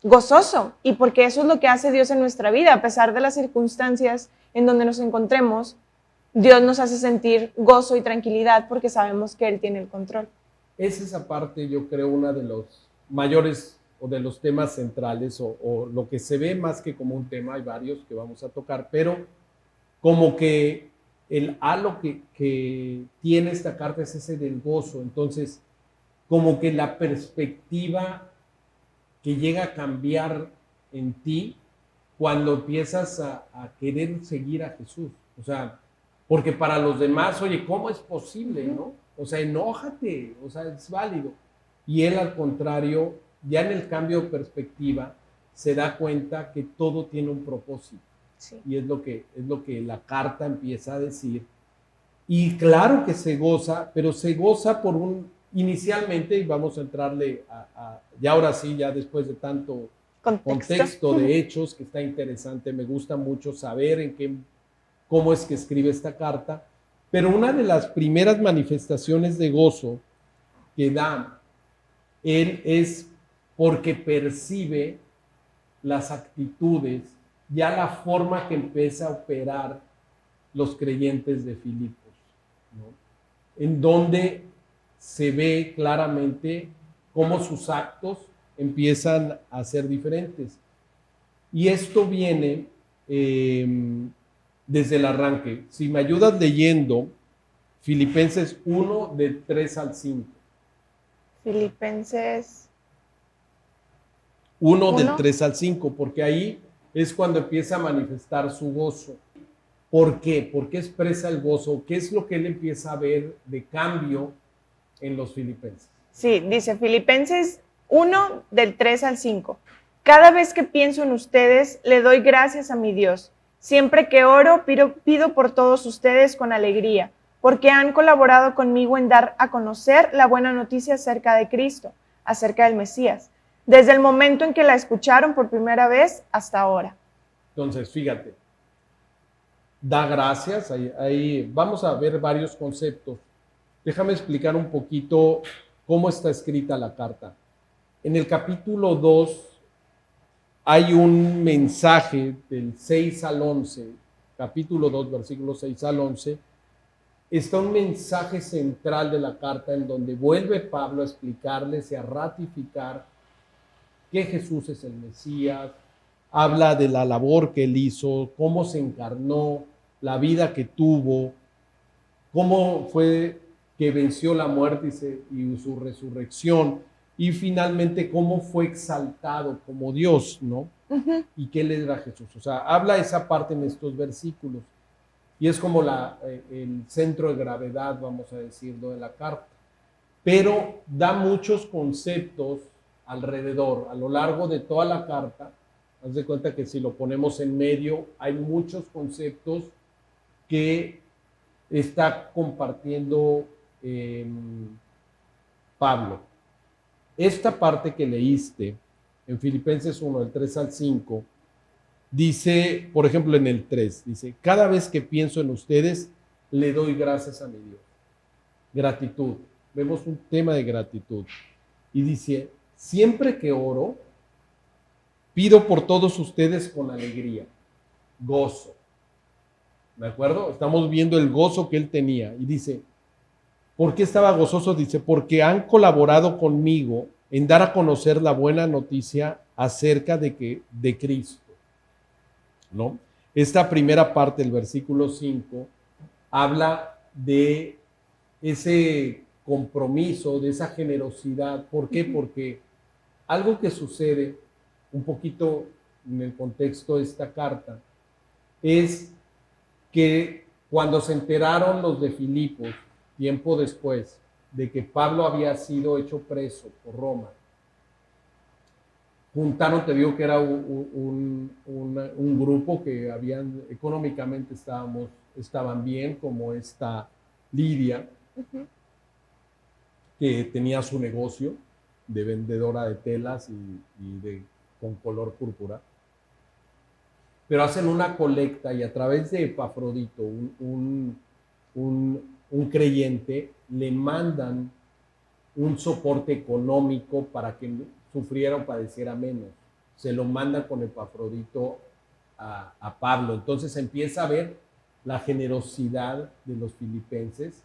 gozoso y porque eso es lo que hace Dios en nuestra vida. A pesar de las circunstancias en donde nos encontremos, Dios nos hace sentir gozo y tranquilidad porque sabemos que Él tiene el control. Es esa parte, yo creo, una de los mayores o de los temas centrales o lo que se ve más que como un tema, hay varios que vamos a tocar, pero como que el halo que tiene esta carta es ese del gozo. Entonces, como que la perspectiva que llega a cambiar en ti cuando empiezas a querer seguir a Jesús. O sea, porque para los demás, oye, ¿cómo es posible, no? O sea, enójate, o sea, es válido. Y él, al contrario, ya en el cambio de perspectiva, se da cuenta que todo tiene un propósito. Sí. Y es lo que la carta empieza a decir. Y claro que se goza, pero se goza por inicialmente, y vamos a entrarle ya ahora sí, ya después de tanto contexto de hechos, que está interesante, me gusta mucho saber cómo es que escribe esta carta, pero una de las primeras manifestaciones de gozo que da él es porque percibe las actitudes, ya la forma que empieza a operar los creyentes de Filipos, ¿no? En donde se ve claramente cómo sus actos empiezan a ser diferentes. Y esto viene desde el arranque. Si me ayudas leyendo Filipenses 1, de 3 al 5. Filipenses 1 del Uno. 3 al 5, porque ahí es cuando empieza a manifestar su gozo. ¿Por qué? ¿Por qué expresa el gozo? ¿Qué es lo que él empieza a ver de cambio en los filipenses? Sí, dice Filipenses 1 del 3 al 5. Cada vez que pienso en ustedes, le doy gracias a mi Dios. Siempre que oro, pido por todos ustedes con alegría, porque han colaborado conmigo en dar a conocer la buena noticia acerca de Cristo, acerca del Mesías, desde el momento en que la escucharon por primera vez hasta ahora. Entonces, fíjate, da gracias, ahí vamos a ver varios conceptos. Déjame explicar un poquito cómo está escrita la carta. En el capítulo 2 hay un mensaje del 6 al 11, capítulo 2, versículos 6 al 11, está un mensaje central de la carta en donde vuelve Pablo a explicarles y a ratificar que Jesús es el Mesías, habla de la labor que él hizo, cómo se encarnó, la vida que tuvo, cómo fue que venció la muerte y su resurrección, y finalmente cómo fue exaltado como Dios, ¿no? Y qué le era Jesús. O sea, habla esa parte en estos versículos. Y es como el centro de gravedad, vamos a decirlo, de la carta. Pero da muchos conceptos alrededor, a lo largo de toda la carta. Haz de cuenta que si lo ponemos en medio, hay muchos conceptos que está compartiendo Pablo. Esta parte que leíste en Filipenses 1, del 3 al 5, dice, por ejemplo, en el 3, dice, cada vez que pienso en ustedes, le doy gracias a mi Dios. Gratitud. Vemos un tema de gratitud. Y dice, siempre que oro, pido por todos ustedes con alegría, gozo. ¿De acuerdo? Estamos viendo el gozo que él tenía. Y dice, ¿por qué estaba gozoso? Dice, porque han colaborado conmigo en dar a conocer la buena noticia acerca de Cristo, ¿no? Esta primera parte del versículo 5 habla de ese compromiso, de esa generosidad. ¿Por qué? Porque algo que sucede un poquito en el contexto de esta carta es que cuando se enteraron los de Filipos, tiempo después, de que Pablo había sido hecho preso por Roma, juntaron, te digo que era un grupo que habían, económicamente estaban bien, como esta Lidia, que tenía su negocio de vendedora de telas con color púrpura. Pero hacen una colecta y a través de Epafrodito, un creyente, le mandan un soporte económico para que sufriera o padeciera menos. Se lo manda con Epafrodito a Pablo. Entonces empieza a ver la generosidad de los filipenses,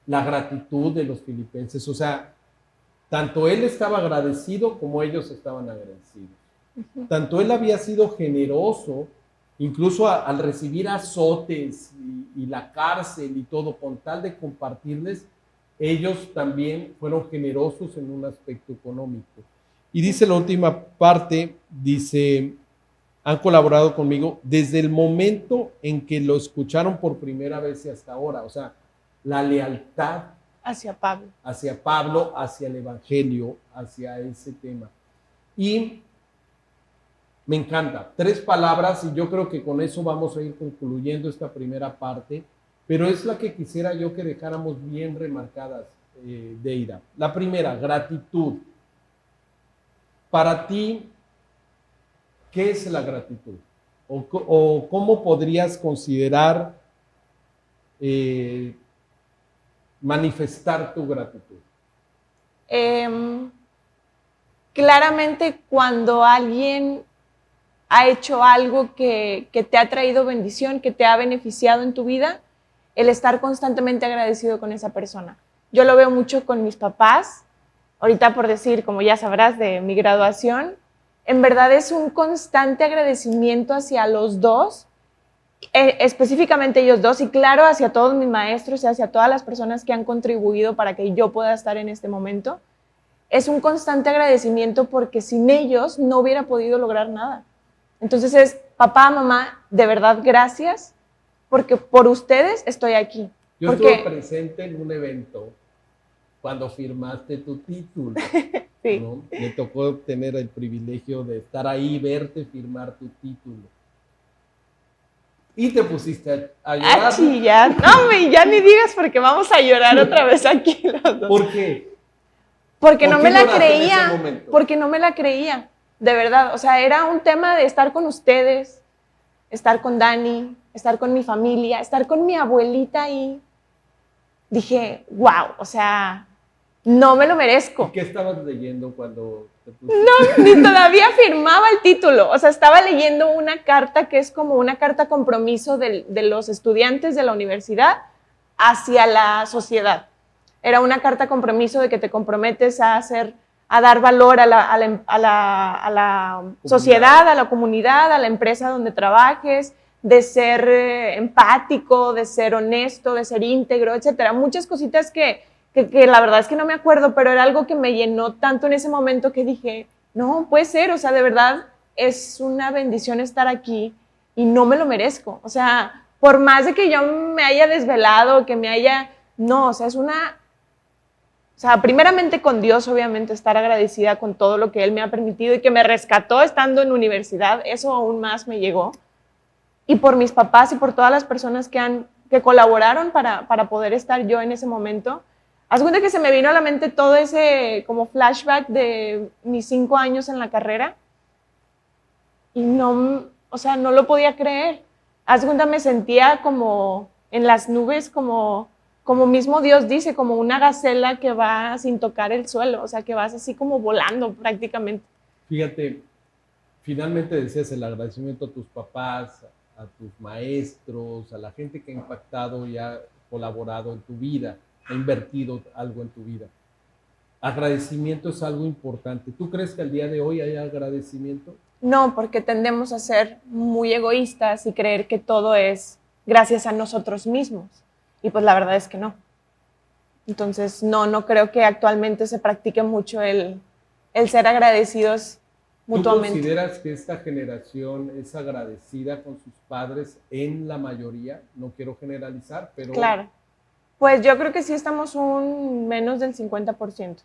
la gratitud de los filipenses. O sea, tanto él estaba agradecido como ellos estaban agradecidos. Tanto él había sido generoso, incluso al recibir azotes y la cárcel y todo, con tal de compartirles, ellos también fueron generosos en un aspecto económico. Y dice la última parte, dice, han colaborado conmigo desde el momento en que lo escucharon por primera vez y hasta ahora. O sea, la lealtad hacia Pablo, hacia el Evangelio, hacia ese tema. Y me encanta. 3 palabras y yo creo que con eso vamos a ir concluyendo esta primera parte, pero es la que quisiera yo que dejáramos bien remarcadas, Deira. La primera, gratitud. Para ti, ¿qué es la gratitud? ¿O cómo podrías considerar manifestar tu gratitud? Claramente cuando alguien ha hecho algo que te ha traído bendición, que te ha beneficiado en tu vida, el estar constantemente agradecido con esa persona. Yo lo veo mucho con mis papás, ahorita por decir, como ya sabrás, de mi graduación, en verdad es un constante agradecimiento hacia los dos, específicamente ellos dos, y claro, hacia todos mis maestros y hacia todas las personas que han contribuido para que yo pueda estar en este momento. es un constante agradecimiento porque sin ellos no hubiera podido lograr nada. Entonces es, papá, mamá, de verdad, gracias, porque por ustedes estoy aquí. Yo estuve presente en un evento cuando firmaste tu título. Sí. ¿No? Me tocó tener el privilegio de estar ahí, verte firmar tu título. Y te pusiste a llorar. A chillar. No, ya ni digas porque vamos a llorar otra vez aquí los dos. ¿Por qué? Porque no me la creía. Porque no me la creía. De verdad. O sea, era un tema de estar con ustedes, estar con Dani, estar con mi familia, estar con mi abuelita ahí. Dije, wow, o sea, no me lo merezco. ¿Y qué estabas leyendo cuando te pusiste? No, ni todavía firmaba el título. O sea, estaba leyendo una carta que es como una carta compromiso de los estudiantes de la universidad hacia la sociedad. Era una carta compromiso de que te comprometes a dar valor a la sociedad, a la comunidad, a la empresa donde trabajes, de ser empático, de ser honesto, de ser íntegro, etcétera. Muchas cositas que la verdad es que no me acuerdo, pero era algo que me llenó tanto en ese momento que dije, no, puede ser, o sea, de verdad es una bendición estar aquí y no me lo merezco. O sea, por más de que yo me haya desvelado, que me haya, no, o sea, o sea, primeramente con Dios, obviamente, estar agradecida con todo lo que Él me ha permitido y que me rescató estando en universidad, eso aún más me llegó. Y por mis papás y por todas las personas que colaboraron para poder estar yo en ese momento. Haz cuenta que se me vino a la mente todo ese como flashback de mis 5 años en la carrera y no, o sea, no lo podía creer. Haz cuenta, me sentía como en las nubes, como mismo Dios dice, como una gacela que va sin tocar el suelo, o sea, que vas así como volando prácticamente. Fíjate, finalmente decías el agradecimiento a tus papás, a tus maestros, a la gente que ha impactado y ha colaborado en tu vida, ha invertido algo en tu vida. Agradecimiento es algo importante. ¿Tú crees que al día de hoy hay agradecimiento? No, porque tendemos a ser muy egoístas y creer que todo es gracias a nosotros mismos. Y pues la verdad es que no. Entonces, no creo que actualmente se practique mucho el ser agradecidos mutuamente. ¿Tú consideras que esta generación es agradecida con sus padres en la mayoría? No quiero generalizar, pero... Claro. Pues yo creo que sí estamos menos del 50%.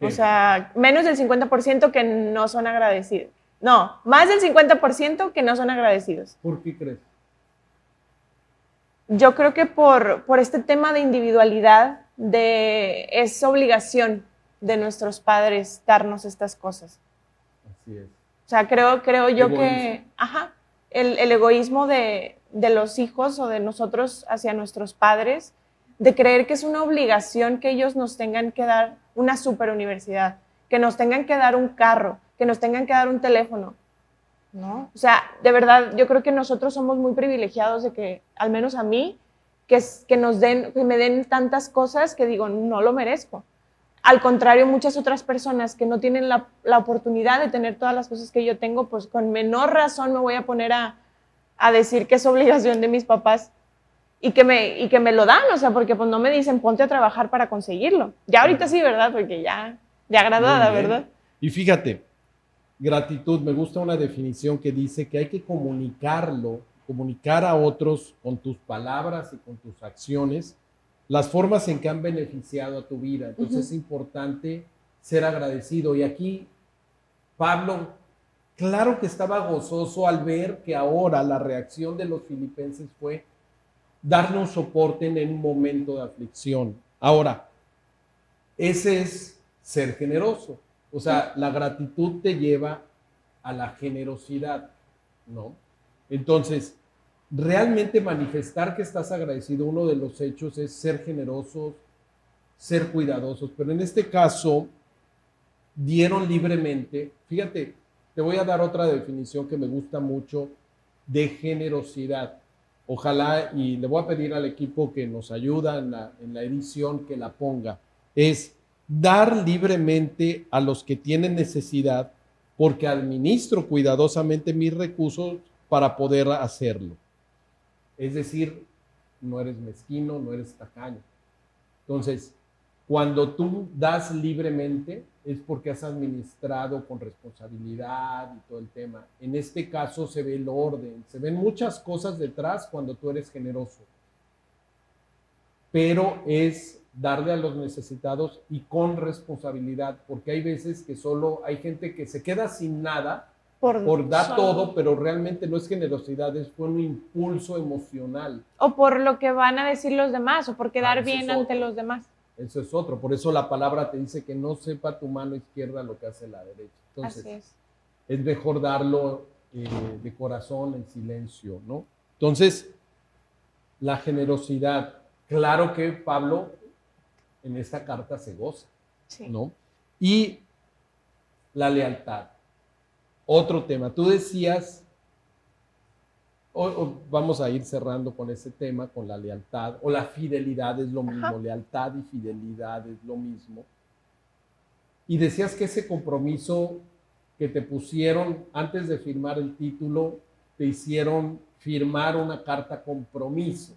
O sea, menos del 50% que no son agradecidos. No, más del 50% que no son agradecidos. ¿Por qué crees? Yo creo que por este tema de individualidad, es obligación de nuestros padres darnos estas cosas. Así es. O sea, creo yo que el egoísmo de los hijos o de nosotros hacia nuestros padres, de creer que es una obligación que ellos nos tengan que dar una super universidad, que nos tengan que dar un carro, que nos tengan que dar un teléfono. ¿No? O sea, de verdad, yo creo que nosotros somos muy privilegiados de que, al menos a mí, que me den tantas cosas que digo, no lo merezco. Al contrario, muchas otras personas que no tienen la oportunidad de tener todas las cosas que yo tengo, pues con menor razón me voy a poner a decir que es obligación de mis papás y que me lo dan, o sea, porque pues no me dicen ponte a trabajar para conseguirlo. Ya ahorita sí, ¿verdad? Porque ya graduada, ¿verdad? Y fíjate, gratitud, me gusta una definición que dice que hay que comunicar a otros con tus palabras y con tus acciones, las formas en que han beneficiado a tu vida. Entonces es importante ser agradecido. Y aquí, Pablo, claro que estaba gozoso al ver que ahora la reacción de los filipenses fue darnos soporte en un momento de aflicción. Ahora, ese es ser generoso. O sea, la gratitud te lleva a la generosidad, ¿no? Entonces, realmente manifestar que estás agradecido, uno de los hechos es ser generosos, ser cuidadosos. Pero en este caso, dieron libremente. Fíjate, te voy a dar otra definición que me gusta mucho de generosidad. Ojalá, y le voy a pedir al equipo que nos ayuda en la edición que la ponga. Es dar libremente a los que tienen necesidad porque administro cuidadosamente mis recursos para poder hacerlo. Es decir, no eres mezquino, no eres tacaño. Entonces, cuando tú das libremente, es porque has administrado con responsabilidad y todo el tema. En este caso se ve el orden, se ven muchas cosas detrás cuando tú eres generoso. Pero es darle a los necesitados y con responsabilidad, porque hay veces que solo hay gente que se queda sin nada por dar todo, pero realmente no es generosidad, fue un impulso emocional. O por lo que van a decir los demás, o por quedar bien ante los demás. Eso es otro, por eso la palabra te dice que no sepa tu mano izquierda lo que hace la derecha. Entonces, es mejor darlo de corazón, en silencio, ¿no? Entonces, la generosidad, claro que Pablo en esta carta se goza, ¿no? Y la lealtad, otro tema. Tú decías, vamos a ir cerrando con ese tema, con la lealtad, o la fidelidad es lo mismo, lealtad y fidelidad es lo mismo. Y decías que ese compromiso que te pusieron antes de firmar el título, te hicieron firmar una carta compromiso,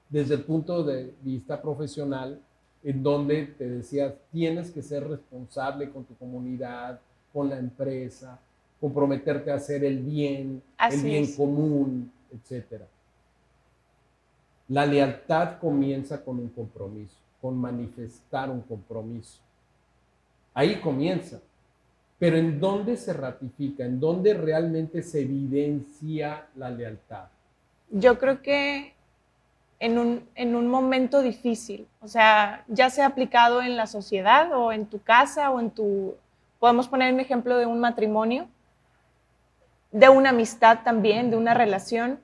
desde el punto de vista profesional, en donde te decías, tienes que ser responsable con tu comunidad, con la empresa, comprometerte a hacer el bien común, etc. La lealtad comienza con un compromiso, con manifestar un compromiso. Ahí comienza. Pero ¿en dónde se ratifica? ¿En dónde realmente se evidencia la lealtad? Yo creo que en un momento difícil, o sea, ya sea aplicado en la sociedad o en tu casa o en podemos poner un ejemplo de un matrimonio, de una amistad también, de una relación,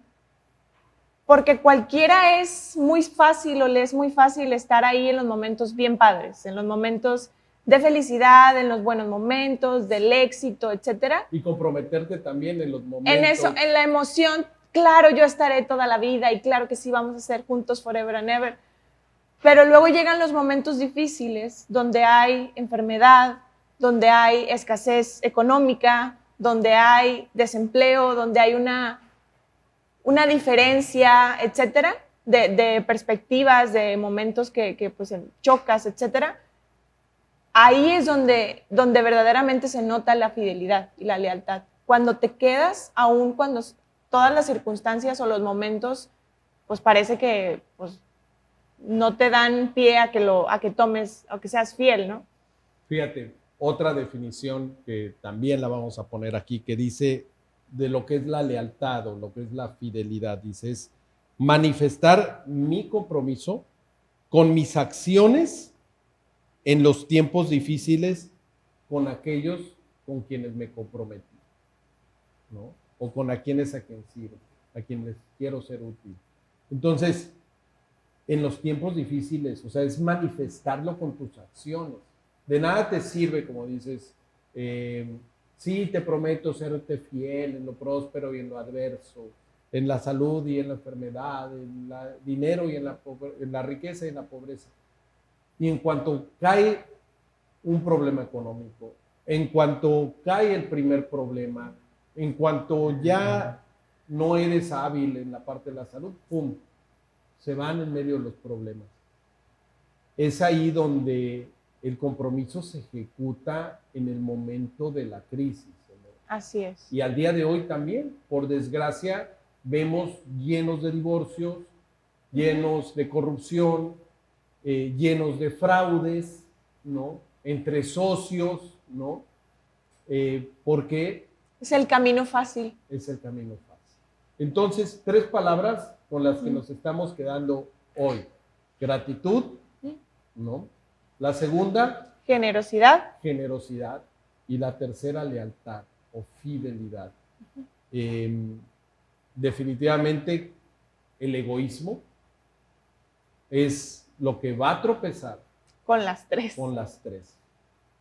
porque cualquiera es muy fácil o le es muy fácil estar ahí en los momentos bien padres, en los momentos de felicidad, en los buenos momentos, del éxito, etcétera. Y comprometerte también en los momentos. En eso, en la emoción, claro, yo estaré toda la vida y claro que sí, vamos a ser juntos forever and ever. Pero luego llegan los momentos difíciles, donde hay enfermedad, donde hay escasez económica, donde hay desempleo, donde hay una diferencia, etcétera, de perspectivas, de momentos que pues chocas, etcétera. Ahí es donde verdaderamente se nota la fidelidad y la lealtad. Cuando te quedas, aun cuando todas las circunstancias o los momentos, pues parece que pues, no te dan pie a que tomes, a que seas fiel, ¿no? Fíjate, otra definición que también la vamos a poner aquí, que dice de lo que es la lealtad o lo que es la fidelidad, dice, es manifestar mi compromiso con mis acciones en los tiempos difíciles con aquellos con quienes me comprometí, ¿no? O con a quienes sirvo, a quienes quiero ser útil. Entonces, en los tiempos difíciles, o sea, es manifestarlo con tus acciones. De nada te sirve, como dices, sí, te prometo serte fiel en lo próspero y en lo adverso, en la salud y en la enfermedad, en el dinero y en la riqueza y en la pobreza. Y en cuanto cae un problema económico, en cuanto cae el primer problema, en cuanto ya no eres hábil en la parte de la salud, ¡pum!, se van en medio de los problemas. Es ahí donde el compromiso se ejecuta en el momento de la crisis. Así es. Y al día de hoy también, por desgracia, vemos llenos de divorcios, llenos de corrupción, llenos de fraudes, ¿no? Entre socios, ¿no? Porque es el camino fácil. Es el camino fácil. Entonces, 3 palabras con las que nos estamos quedando hoy. Gratitud, ¿no? La segunda, generosidad. Generosidad. Y la tercera, lealtad o fidelidad. Definitivamente, el egoísmo es lo que va a tropezar. Con las 3. Con las 3,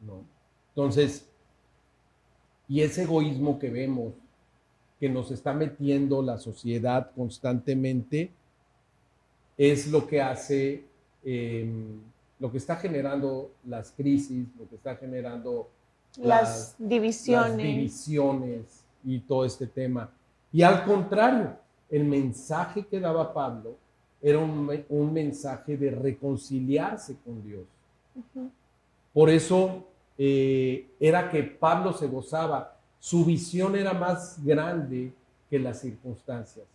¿no? Entonces, y ese egoísmo que vemos, que nos está metiendo la sociedad constantemente, es lo que hace, lo que está generando las crisis, lo que está generando las divisiones y todo este tema. Y al contrario, el mensaje que daba Pablo era un mensaje de reconciliarse con Dios. Por eso era que Pablo se gozaba. Su visión era más grande que las circunstancias.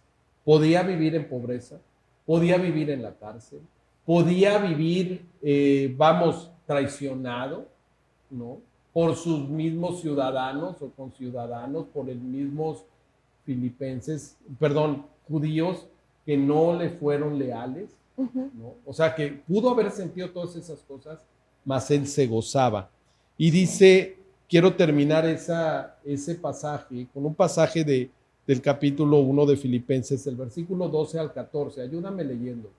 Podía vivir en pobreza, podía vivir en la cárcel, podía vivir, traicionado, ¿no? Por sus mismos ciudadanos o conciudadanos, por los mismos judíos que no le fueron leales, ¿no? O sea, que pudo haber sentido todas esas cosas, mas él se gozaba. Y dice, quiero terminar ese pasaje con un pasaje del capítulo 1 de Filipenses, el versículo 12 al 14. Ayúdame leyendo.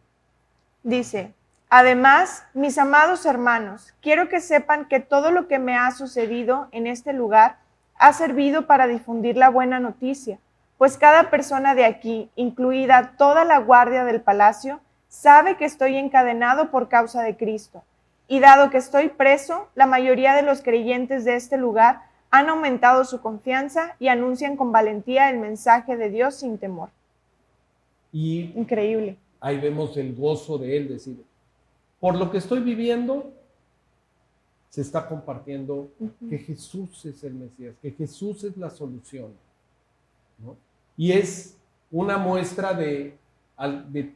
Dice, además, mis amados hermanos, quiero que sepan que todo lo que me ha sucedido en este lugar ha servido para difundir la buena noticia, pues cada persona de aquí, incluida toda la guardia del palacio, sabe que estoy encadenado por causa de Cristo. Y dado que estoy preso, la mayoría de los creyentes de este lugar han aumentado su confianza y anuncian con valentía el mensaje de Dios sin temor. Y increíble. Ahí vemos el gozo de él, decir, por lo que estoy viviendo, se está compartiendo que Jesús es el Mesías, que Jesús es la solución, ¿no? Y es una muestra de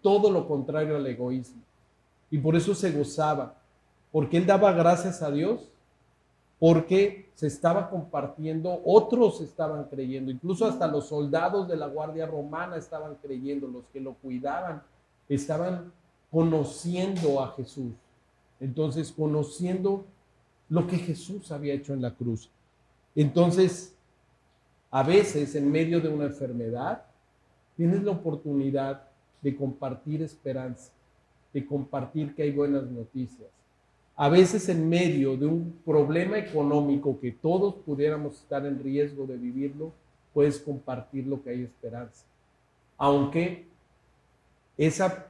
todo lo contrario al egoísmo. Y por eso se gozaba, porque él daba gracias a Dios, porque se estaba compartiendo, otros estaban creyendo, incluso hasta los soldados de la Guardia Romana estaban creyendo, los que lo cuidaban, estaban conociendo a Jesús. Entonces, conociendo lo que Jesús había hecho en la cruz. Entonces, a veces, en medio de una enfermedad, tienes la oportunidad de compartir esperanza, de compartir que hay buenas noticias. A veces, en medio de un problema económico que todos pudiéramos estar en riesgo de vivirlo, puedes compartir lo que hay esperanza. Aunque esa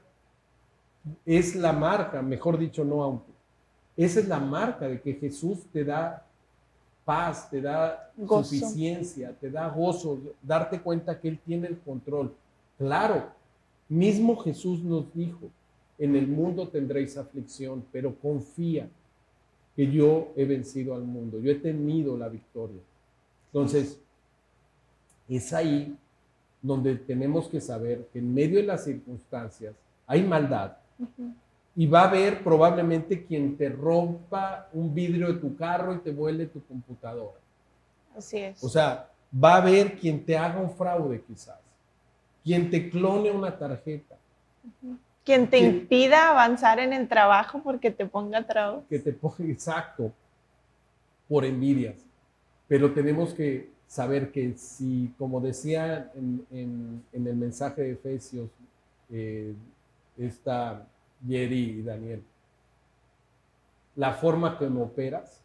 es la marca, mejor dicho, no aunque, esa es la marca de que Jesús te da paz, te da gozo, suficiencia, te da gozo, darte cuenta que Él tiene el control. Claro, mismo Jesús nos dijo, en el mundo tendréis aflicción, pero confía que yo he vencido al mundo, yo he tenido la victoria. Entonces, es ahí donde tenemos que saber que en medio de las circunstancias hay maldad. Y va a haber probablemente quien te rompa un vidrio de tu carro y te vuele tu computadora. Así es. O sea, va a haber quien te haga un fraude quizás, quien te clone una tarjeta. Quien te impida avanzar en el trabajo porque te ponga trabas. Que te ponga, exacto, por envidias. Pero tenemos que saber que si, como decía en el mensaje de Efesios, Jerry y Daniel, la forma como operas,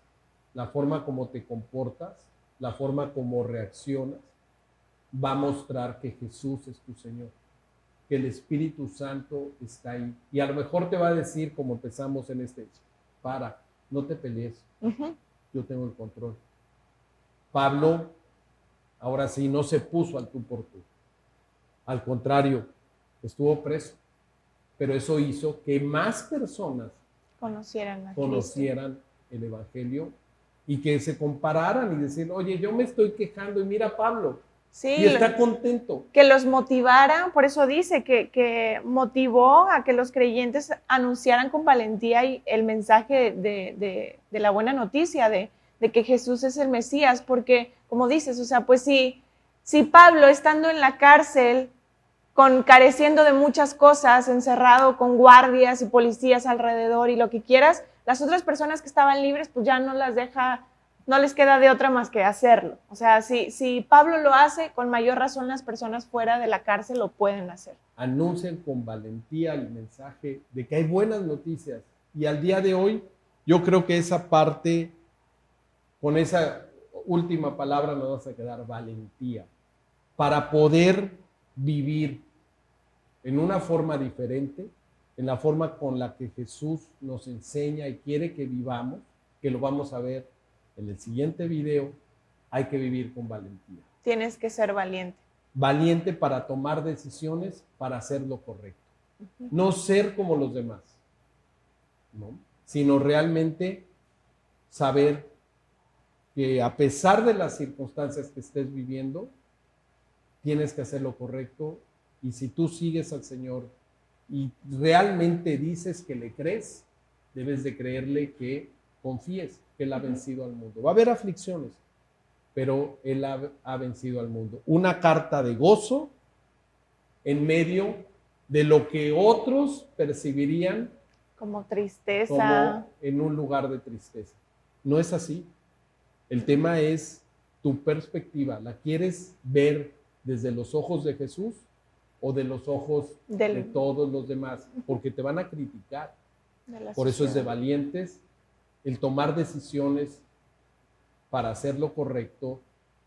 la forma como te comportas, la forma como reaccionas, va a mostrar que Jesús es tu Señor, que el Espíritu Santo está ahí. Y a lo mejor te va a decir, como empezamos en no te pelees, yo tengo el control. Pablo, ahora sí, no se puso al tú por tú. Al contrario, estuvo preso. Pero eso hizo que más personas conocieran el Evangelio y que se compararan y decir, oye, yo me estoy quejando y mira a Pablo, sí, y está contento. Que los motivara, por eso dice que motivó a que los creyentes anunciaran con valentía el mensaje de la buena noticia, de que Jesús es el Mesías, porque, como dices, o sea, pues si Pablo, estando en la cárcel, careciendo de muchas cosas, encerrado con guardias y policías alrededor y lo que quieras, las otras personas que estaban libres, pues ya no les queda de otra más que hacerlo. O sea, si Pablo lo hace, con mayor razón las personas fuera de la cárcel lo pueden hacer. Anuncien con valentía el mensaje de que hay buenas noticias. Y al día de hoy, yo creo que esa parte, con esa última palabra nos vas a quedar valentía, para poder vivir en una forma diferente, en la forma con la que Jesús nos enseña y quiere que vivamos, que lo vamos a ver en el siguiente video. Hay que vivir con valentía. Tienes que ser valiente. Valiente para tomar decisiones, para hacer lo correcto. No ser como los demás, ¿no? Sino realmente saber que a pesar de las circunstancias que estés viviendo, tienes que hacer lo correcto, y si tú sigues al Señor y realmente dices que le crees, debes de creerle que confíes que Él ha vencido al mundo. Va a haber aflicciones, pero Él ha vencido al mundo. Una carta de gozo en medio de lo que otros percibirían Como tristeza. como en un lugar de tristeza. No es así. El tema es tu perspectiva. ¿La quieres ver desde los ojos de Jesús o de los ojos de todos los demás? Porque te van a criticar. Por eso es de valientes el tomar decisiones para hacer lo correcto,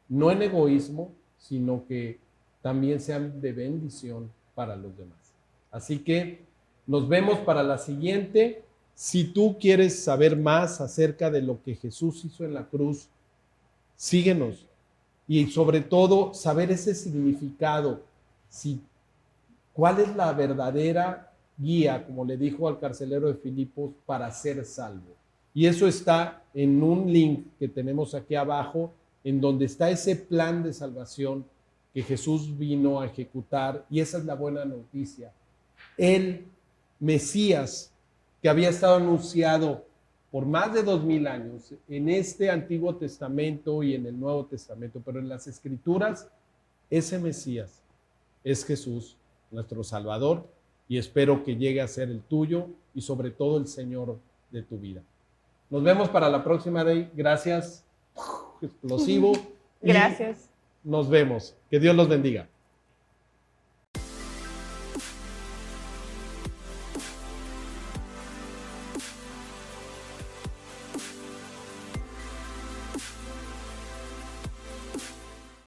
no en egoísmo, sino que también sean de bendición para los demás. Así que nos vemos para la siguiente. Si tú quieres saber más acerca de lo que Jesús hizo en la cruz, síguenos. Y sobre todo, saber ese significado. ¿Cuál es la verdadera guía, como le dijo al carcelero de Filipos, para ser salvo? Y eso está en un link que tenemos aquí abajo, en donde está ese plan de salvación que Jesús vino a ejecutar. Y esa es la buena noticia. El Mesías, que había estado anunciado por más de 2000 años en este Antiguo Testamento y en el Nuevo Testamento, pero en las Escrituras, ese Mesías es Jesús, nuestro Salvador, y espero que llegue a ser el tuyo y sobre todo el Señor de tu vida. Nos vemos para la próxima, Day. Gracias. Explosivo. Gracias. Nos vemos. Que Dios los bendiga.